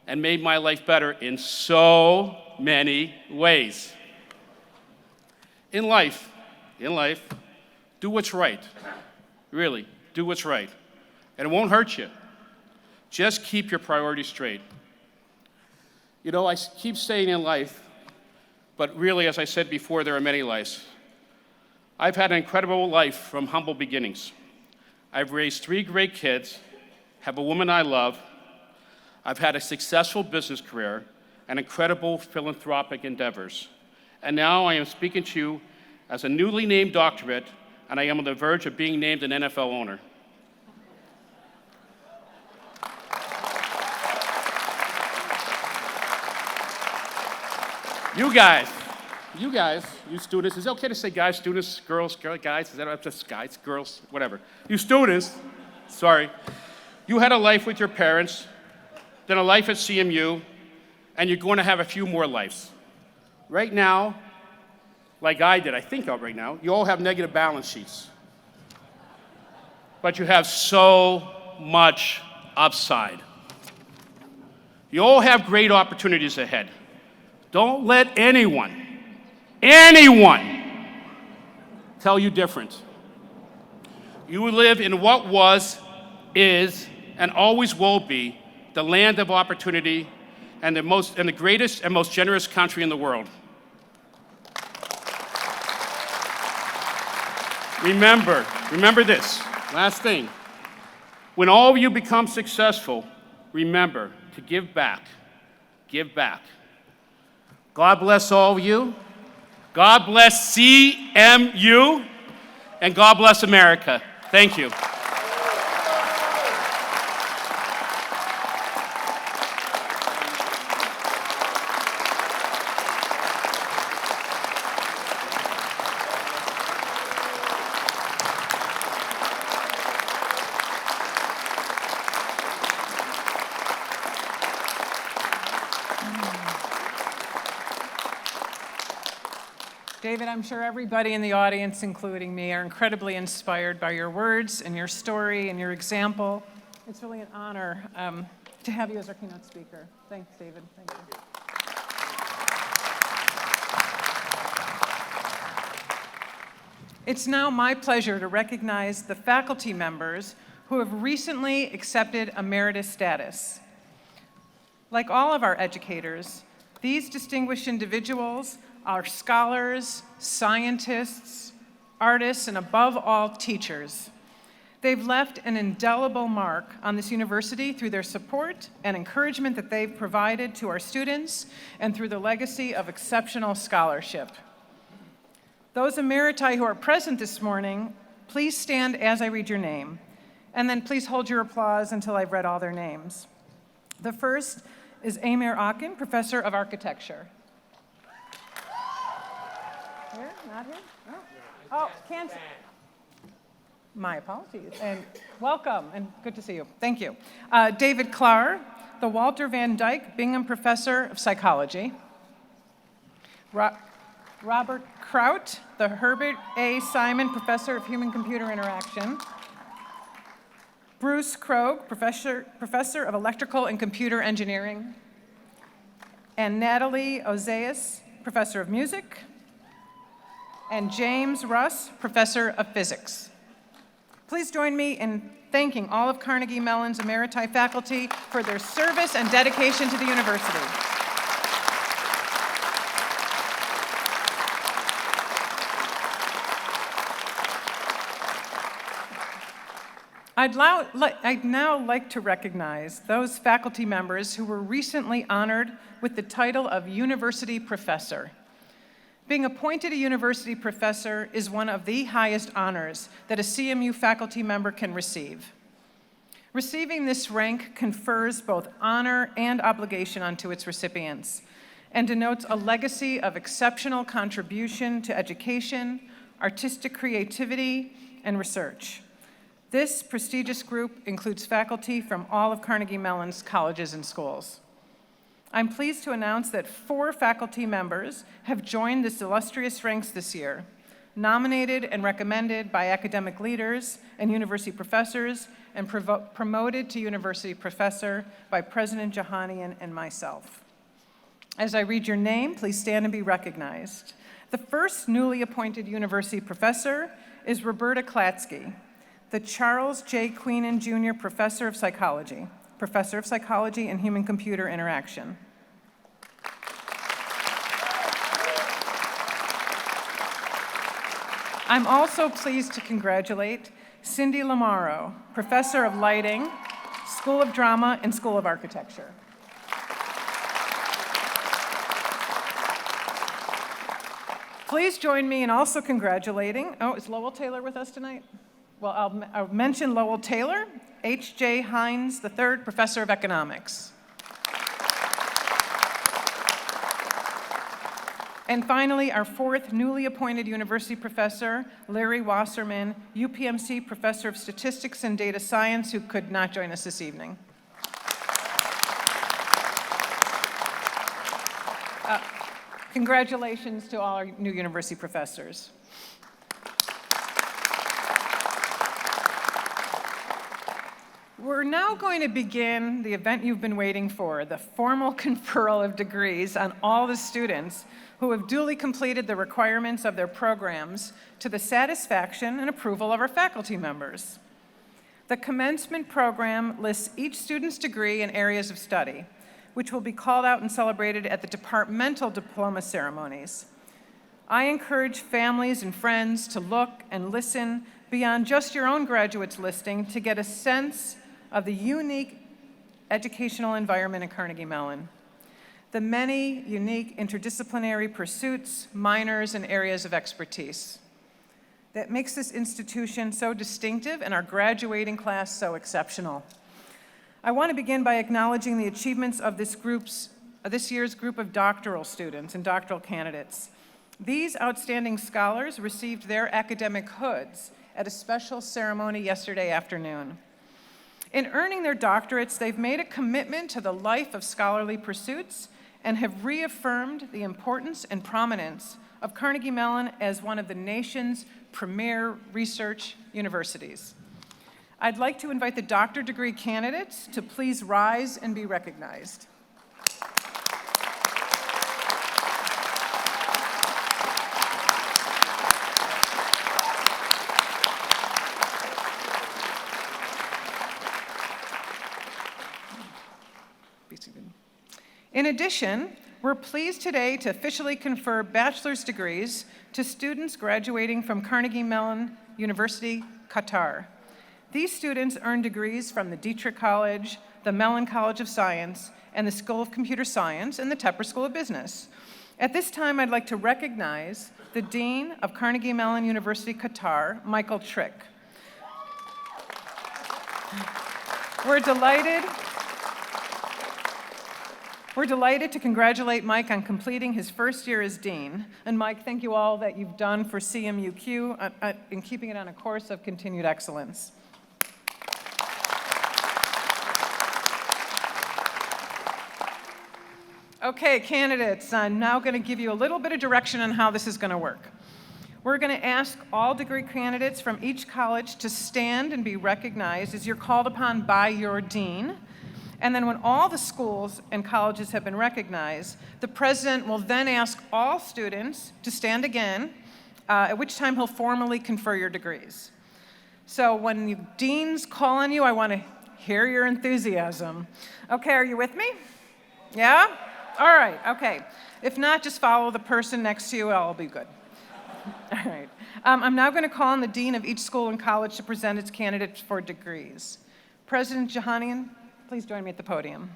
and made my life better in so many ways. In life, do what's right. Really, do what's right. And it won't hurt you. Just keep your priorities straight. You know, I keep saying in life, but really, as I said before, there are many lives. I've had an incredible life from humble beginnings. I've raised 3 great kids, have a woman I love, I've had a successful business career, and incredible philanthropic endeavors. And now I am speaking to you as a newly named doctorate, and I am on the verge of being named an NFL owner. You guys, you students, is it okay to say guys, students, girls, guys? Is that just guys, girls, whatever? You students, sorry, you had a life with your parents, then a life at CMU, and you're going to have a few more lives. Right now, like I did, I think of right now, you all have negative balance sheets. But you have so much upside. You all have great opportunities ahead. Don't let anyone tell you different. You live in what was, is, and always will be the land of opportunity and the greatest and most generous country in the world. Remember this, last thing. When all of you become successful, remember to give back. Give back. God bless all of you. God bless CMU, and God bless America. Thank you. David, I'm sure everybody in the audience, including me, are incredibly inspired by your words and your story and your example. It's really an honor to have you as our keynote speaker. Thanks, David. Thank you. It's now my pleasure to recognize the faculty members who have recently accepted emeritus status. Like all of our educators, these distinguished individuals are scholars, scientists, artists, and above all, teachers. They've left an indelible mark on this university through their support and encouragement that they've provided to our students and through the legacy of exceptional scholarship. Those emeriti who are present this morning, please stand as I read your name, and then please hold your applause until I've read all their names. The first is Amir Akin, Professor of Architecture. Here? Not here? Oh, can't. My apologies. And welcome, and good to see you. Thank you. David Klaar, the Walter Van Dyke Bingham Professor of Psychology. Robert Kraut, the Herbert A. Simon Professor of Human-Computer Interaction. Bruce Krogh, Professor of Electrical and Computer Engineering. And Natalie Ozeas, Professor of Music. And James Russ, Professor of Physics. Please join me in thanking all of Carnegie Mellon's emeriti faculty for their service and dedication to the university. I'd now like to recognize those faculty members who were recently honored with the title of University Professor. Being appointed a university professor is one of the highest honors that a CMU faculty member can receive. Receiving this rank confers both honor and obligation onto its recipients and denotes a legacy of exceptional contribution to education, artistic creativity, and research. This prestigious group includes faculty from all of Carnegie Mellon's colleges and schools. I'm pleased to announce that 4 faculty members have joined this illustrious ranks this year, nominated and recommended by academic leaders and university professors, and promoted to university professor by President Jahanian and myself. As I read your name, please stand and be recognized. The first newly appointed university professor is Roberta Klatsky, the Charles J. Queenan Jr. Professor of Psychology and Human-Computer Interaction. I'm also pleased to congratulate Cindy Lamaro, Professor of Lighting, School of Drama, and School of Architecture. Please join me in also congratulating, is Lowell Taylor with us tonight? Well, I'll mention Lowell Taylor, H.J. Hines III, Professor of Economics. And finally, our 4th newly appointed university professor, Larry Wasserman, UPMC Professor of Statistics and Data Science, who could not join us this evening. Congratulations to all our new university professors. We're now going to begin the event you've been waiting for, the formal conferral of degrees on all the students who have duly completed the requirements of their programs to the satisfaction and approval of our faculty members. The commencement program lists each student's degree and areas of study, which will be called out and celebrated at the departmental diploma ceremonies. I encourage families and friends to look and listen beyond just your own graduates listing to get a sense of the unique educational environment at Carnegie Mellon. the many unique interdisciplinary pursuits, minors, and areas of expertise that makes this institution so distinctive and our graduating class so exceptional. I want to begin by acknowledging the achievements of this year's group of doctoral students and doctoral candidates. These outstanding scholars received their academic hoods at a special ceremony yesterday afternoon. In earning their doctorates, they've made a commitment to the life of scholarly pursuits and have reaffirmed the importance and prominence of Carnegie Mellon as one of the nation's premier research universities. I'd like to invite the doctor degree candidates to please rise and be recognized. In addition, we're pleased today to officially confer bachelor's degrees to students graduating from Carnegie Mellon University, Qatar. These students earn degrees from the Dietrich College, the Mellon College of Science, and the School of Computer Science, and the Tepper School of Business. At this time, I'd like to recognize the Dean of Carnegie Mellon University, Qatar, Michael Trick. We're delighted to congratulate Mike on completing his first year as Dean. And Mike, thank you all that you've done for CMUQ in keeping it on a course of continued excellence. Okay, candidates, I'm now going to give you a little bit of direction on how this is going to work. We're going to ask all degree candidates from each college to stand and be recognized as you're called upon by your dean. And then when all the schools and colleges have been recognized, the president will then ask all students to stand again, at which time he'll formally confer your degrees. So when the deans call on you, I want to hear your enthusiasm. Okay, are you with me? Yeah? All right, okay. If not, just follow the person next to you, I'll be good. All right. I'm now going to call on the dean of each school and college to present its candidates for degrees. President Jahanian, please join me at the podium.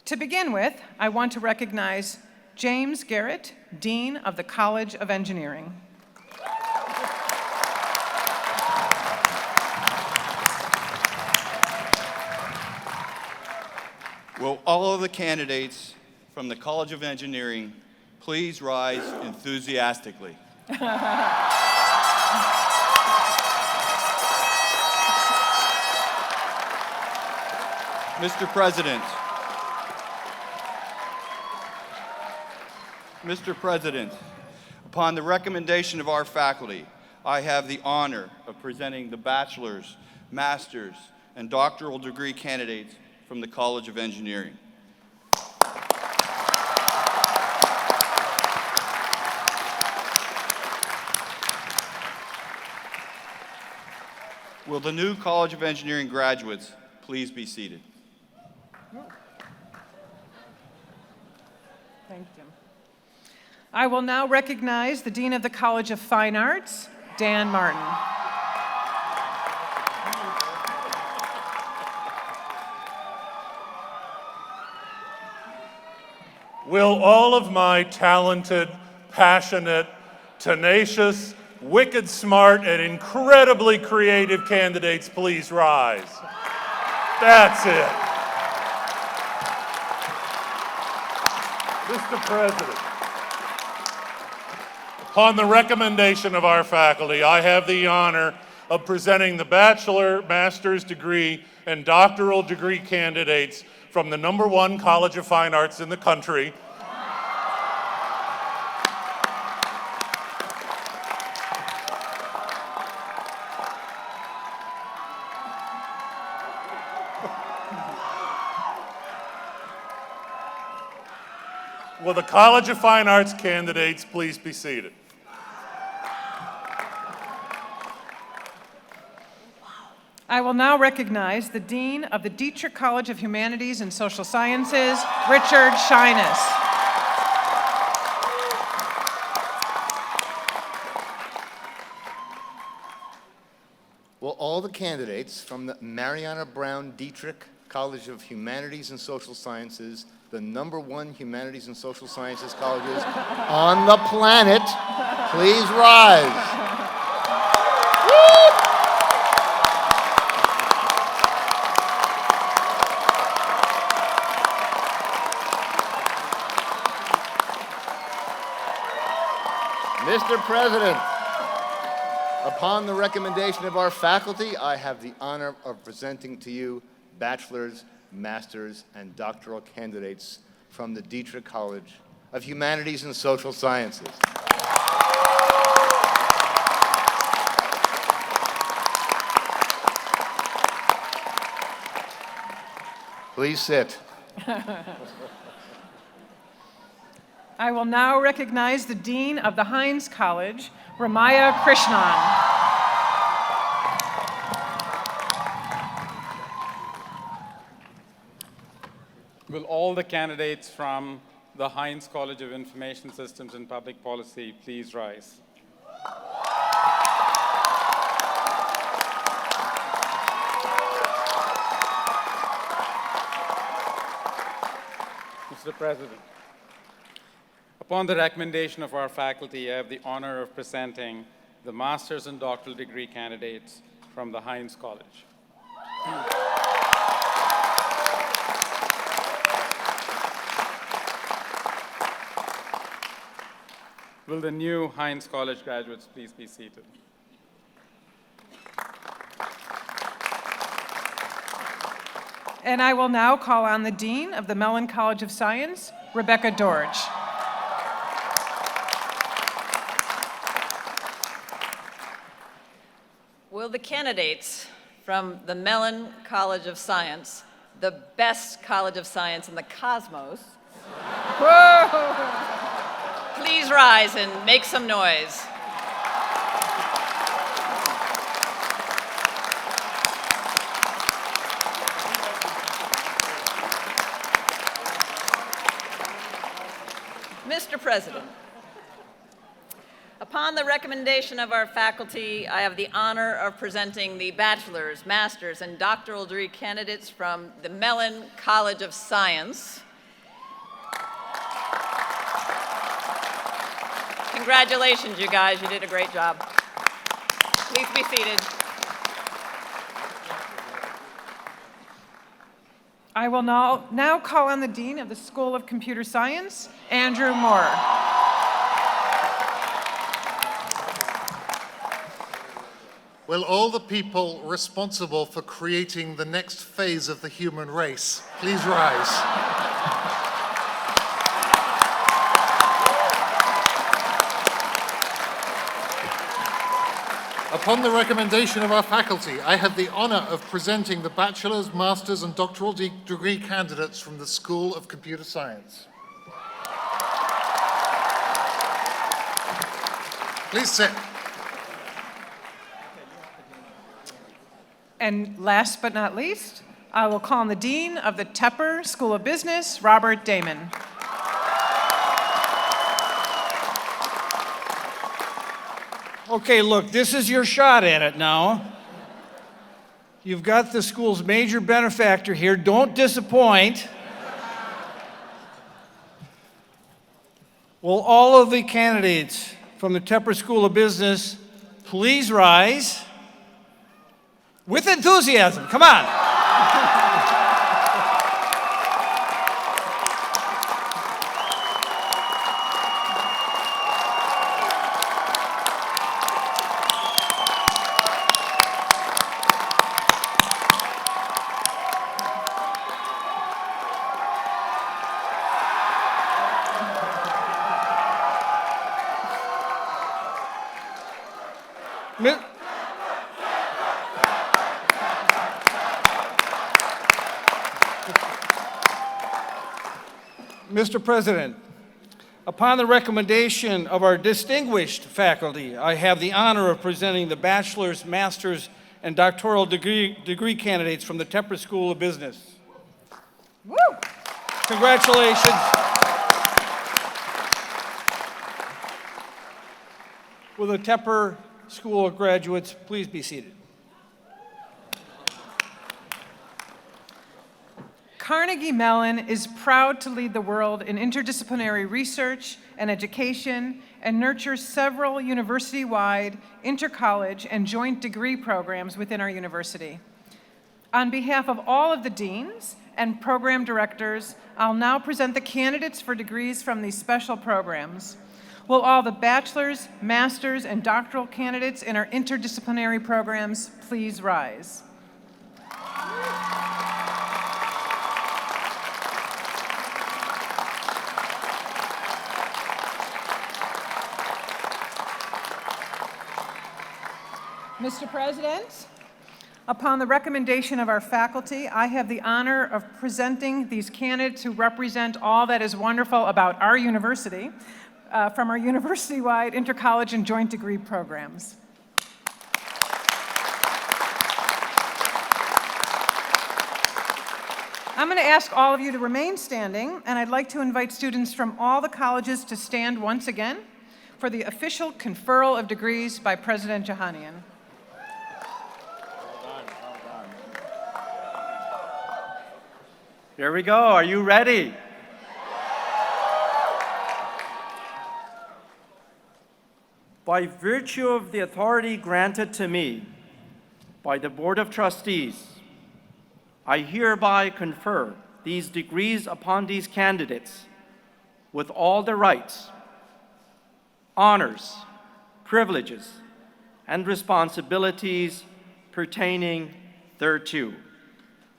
To begin with, I want to recognize James Garrett, Dean of the College of Engineering. Will all of the candidates from the College of Engineering please rise enthusiastically? Mr. President, upon the recommendation of our faculty, I have the honor of presenting the bachelor's, master's, and doctoral degree candidates from the College of Engineering. Will the new College of Engineering graduates please be seated? Thank you. I will now recognize the Dean of the College of Fine Arts, Dan Martin. Will all of my talented, passionate, tenacious, wicked smart, and incredibly creative candidates please rise? That's it. Mr. President, upon the recommendation of our faculty, I have the honor of presenting the bachelor, master's degree, and doctoral degree candidates from the #1 College of Fine Arts in the country. Will the College of Fine Arts candidates please be seated? I will now recognize the Dean of the Dietrich College of Humanities and Social Sciences, Richard Shyness. Will all the candidates from the Mariana Brown Dietrich College of Humanities and Social Sciences, the #1 humanities and social sciences colleges on the planet. Please rise. Mr. President, upon the recommendation of our faculty, I have the honor of presenting to you bachelor's, master's, and doctoral candidates from the Dietrich College of Humanities and Social Sciences. Please sit. I will now recognize the Dean of the Hines College, Ramaya Krishnan. Will all the candidates from the Hines College of Information Systems and Public Policy please rise? Mr. President, upon the recommendation of our faculty, I have the honor of presenting the master's and doctoral degree candidates from the Hines College. Will the new Hines College graduates please be seated? And I will now call on the Dean of the Mellon College of Science, Rebekah Dortch. Will the candidates from the Mellon College of Science, the best college of science in the cosmos, please rise and make some noise? Mr. President, upon the recommendation of our faculty, I have the honor of presenting the bachelor's, master's, and doctoral degree candidates from the Mellon College of Science. Congratulations, you guys. You did a great job. Please be seated. I will now call on the Dean of the School of Computer Science, Andrew Moore. Will all the people responsible for creating the next phase of the human race please rise? Upon the recommendation of our faculty, I have the honor of presenting the bachelor's, master's, and doctoral degree candidates from the School of Computer Science. Please sit. And last but not least, I will call on the Dean of the Tepper School of Business, Robert Damon. Okay, look, this is your shot at it now. You've got the school's major benefactor here. Don't disappoint. Will all of the candidates from the Tepper School of Business please rise? With enthusiasm, come on. Mr. President, upon the recommendation of our distinguished faculty, I have the honor of presenting the bachelor's, master's, and doctoral degree candidates from the Tepper School of Business. Woo! Congratulations. Will the Tepper School graduates please be seated? Carnegie Mellon is proud to lead the world in interdisciplinary research and education and nurtures several university-wide, intercollege, and joint degree programs within our university. On behalf of all of the deans and program directors, I'll now present the candidates for degrees from these special programs. Will all the bachelor's, master's, and doctoral candidates in our interdisciplinary programs please rise? Mr. President, upon the recommendation of our faculty, I have the honor of presenting these candidates who represent all that is wonderful about our university from our university-wide intercollege and joint degree programs. I'm going to ask all of you to remain standing, and I'd like to invite students from all the colleges to stand once again for the official conferral of degrees by President Jahanian. Here we go. Are you ready? By virtue of the authority granted to me by the Board of Trustees, I hereby confer these degrees upon these candidates with all the rights, honors, privileges, and responsibilities pertaining thereto.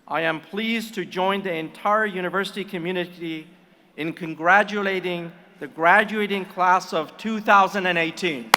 I am pleased to join the entire university community in congratulating the graduating class of 2018.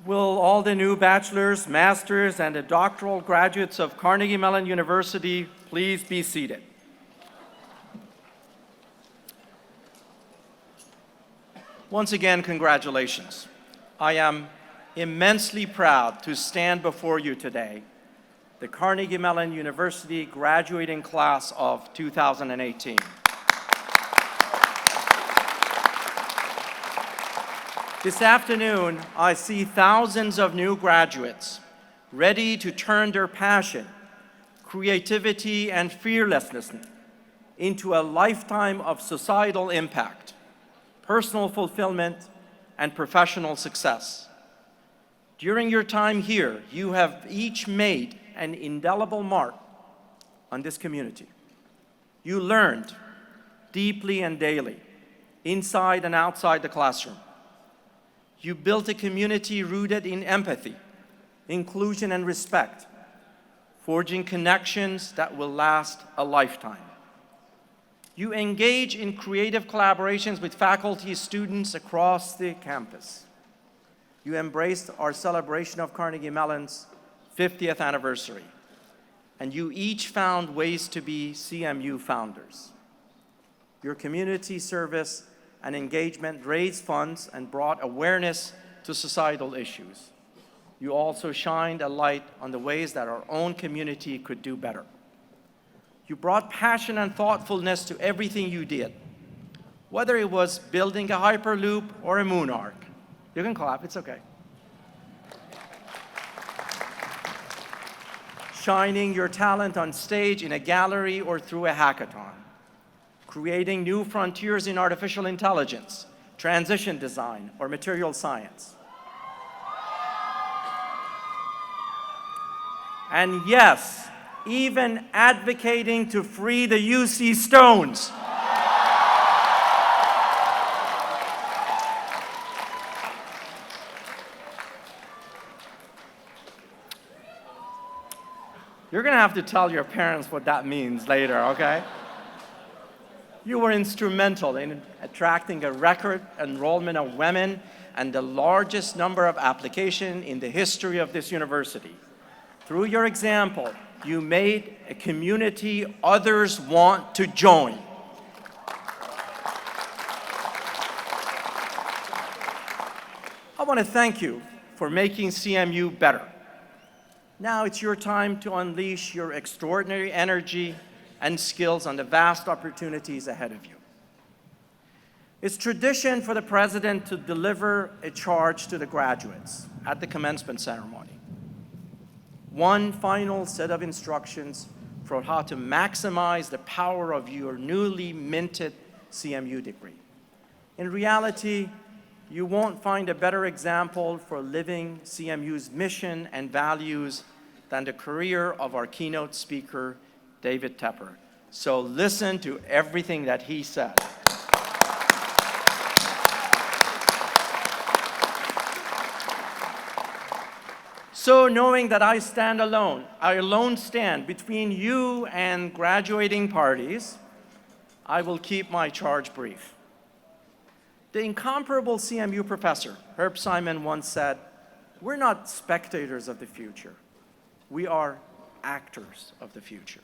Will all the new bachelor's, master's, and the doctoral graduates of Carnegie Mellon University please be seated? Once again, congratulations. I am immensely proud to stand before you today, the Carnegie Mellon University graduating class of 2018. This afternoon, I see thousands of new graduates ready to turn their passion, creativity, and fearlessness into a lifetime of societal impact, personal fulfillment, and professional success. During your time here, you have each made an indelible mark on this community. You learned deeply and daily, inside and outside the classroom. You built a community rooted in empathy, inclusion, and respect, forging connections that will last a lifetime. You engage in creative collaborations with faculty, students across the campus. You embraced our celebration of Carnegie Mellon's 50th anniversary, and you each found ways to be CMU founders. Your community service and engagement raised funds and brought awareness to societal issues. You also shined a light on the ways that our own community could do better. You brought passion and thoughtfulness to everything you did, whether it was building a Hyperloop or a moon arc. You can clap, it's okay. Shining your talent on stage in a gallery or through a hackathon. Creating new frontiers in artificial intelligence, transition design, or material science. And yes, even advocating to free the UC Stones. You're gonna have to tell your parents what that means later, okay? You were instrumental in attracting a record enrollment of women and the largest number of applications in the history of this university. Through your example, you made a community others want to join. want to thank you for making CMU better. Now it's your time to unleash your extraordinary energy and skills on the vast opportunities ahead of you. It's tradition for the president to deliver a charge to the graduates at the commencement ceremony. One final set of instructions for how to maximize the power of your newly minted CMU degree. In reality, you won't find a better example for living CMU's mission and values than the career of our keynote speaker, David Tepper. So listen to everything that he said. So knowing that I stand alone, I alone stand between you and graduating parties, I will keep my charge brief. The incomparable CMU professor, Herb Simon, once said, "We're not spectators of the future. We are actors of the future."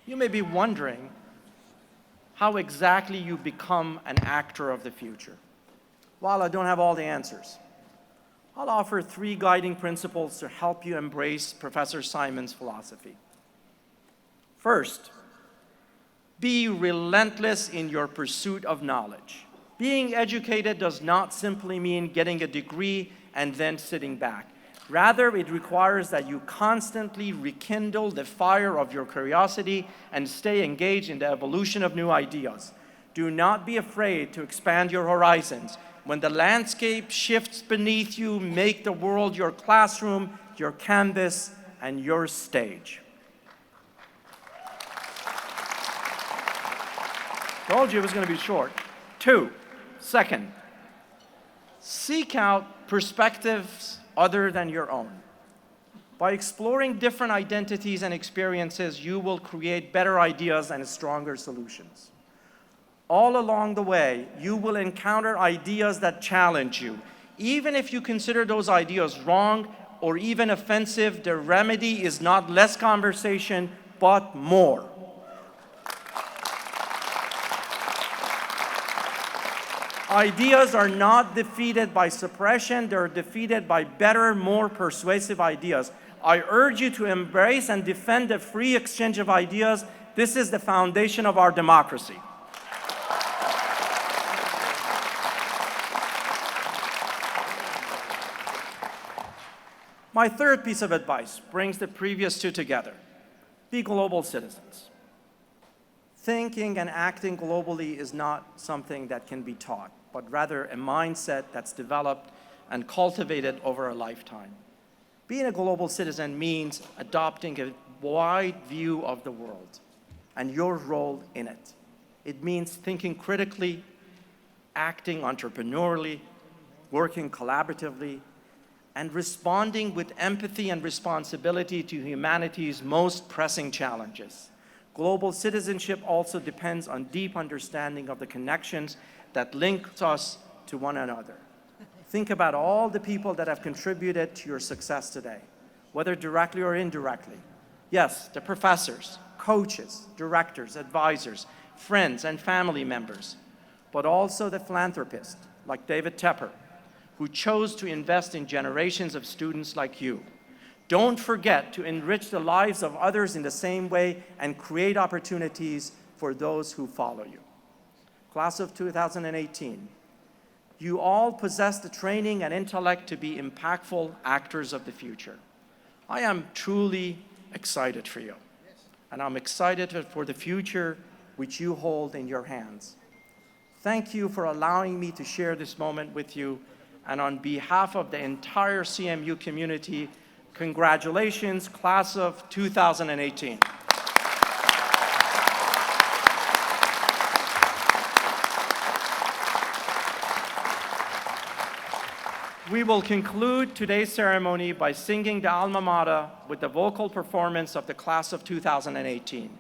You may be wondering how exactly you become an actor of the future. While I don't have all the answers, I'll offer 3 guiding principles to help you embrace Professor Simon's philosophy. First, be relentless in your pursuit of knowledge. Being educated does not simply mean getting a degree and then sitting back. Rather, it requires that you constantly rekindle the fire of your curiosity and stay engaged in the evolution of new ideas. Do not be afraid to expand your horizons. When the landscape shifts beneath you, make the world your classroom, your canvas, and your stage. Told you it was going to be short. Second, seek out perspectives other than your own. By exploring different identities and experiences, you will create better ideas and stronger solutions. All along the way, you will encounter ideas that challenge you. Even if you consider those ideas wrong or even offensive, the remedy is not less conversation, but more. Ideas are not defeated by suppression, they're defeated by better, more persuasive ideas. I urge you to embrace and defend the free exchange of ideas. This is the foundation of our democracy. My third piece of advice brings the previous 2 together. Be global citizens. Thinking and acting globally is not something that can be taught, but rather a mindset that's developed and cultivated over a lifetime. Being a global citizen means adopting a wide view of the world and your role in it. It means thinking critically, acting entrepreneurially, working collaboratively, and responding with empathy and responsibility to humanity's most pressing challenges. Global citizenship also depends on deep understanding of the connections that link us to one another. Think about all the people that have contributed to your success today, whether directly or indirectly. Yes, the professors, coaches, directors, advisors, friends, and family members, but also the philanthropists like David Tepper, who chose to invest in generations of students like you. Don't forget to enrich the lives of others in the same way and create opportunities for those who follow you. Class of 2018, you all possess the training and intellect to be impactful actors of the future. I am truly excited for you, and I'm excited for the future which you hold in your hands. Thank you for allowing me to share this moment with you, and on behalf of the entire CMU community, congratulations, class of 2018. We will conclude today's ceremony by singing the Alma Mater with the vocal performance of the class of 2018.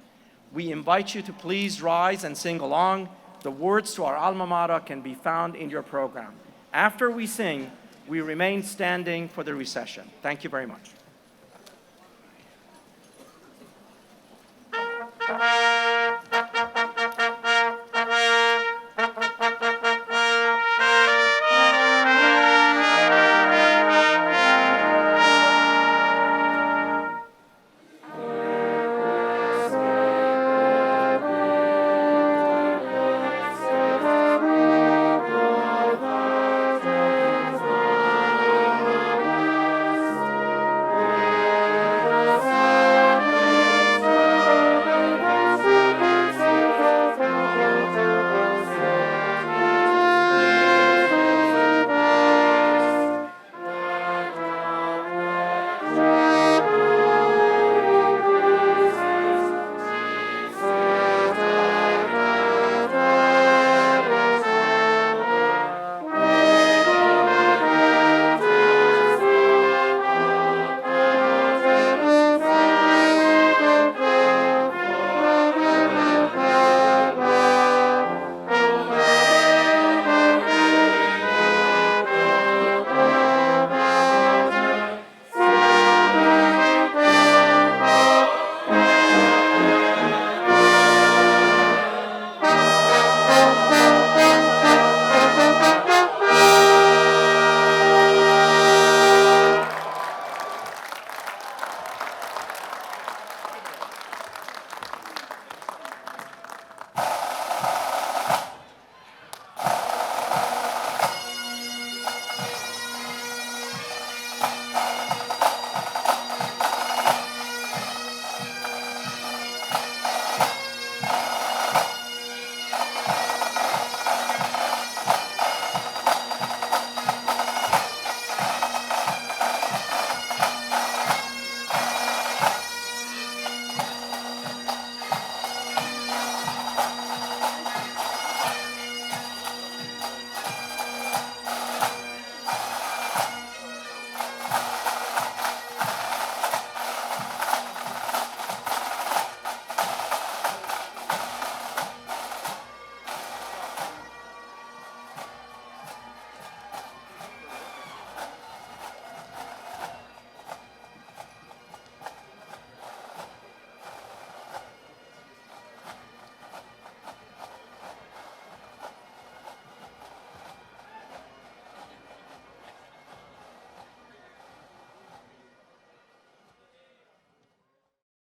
We invite you to please rise and sing along. The words to our Alma Mater can be found in your program. After we sing, we remain standing for the recession. Thank you very much.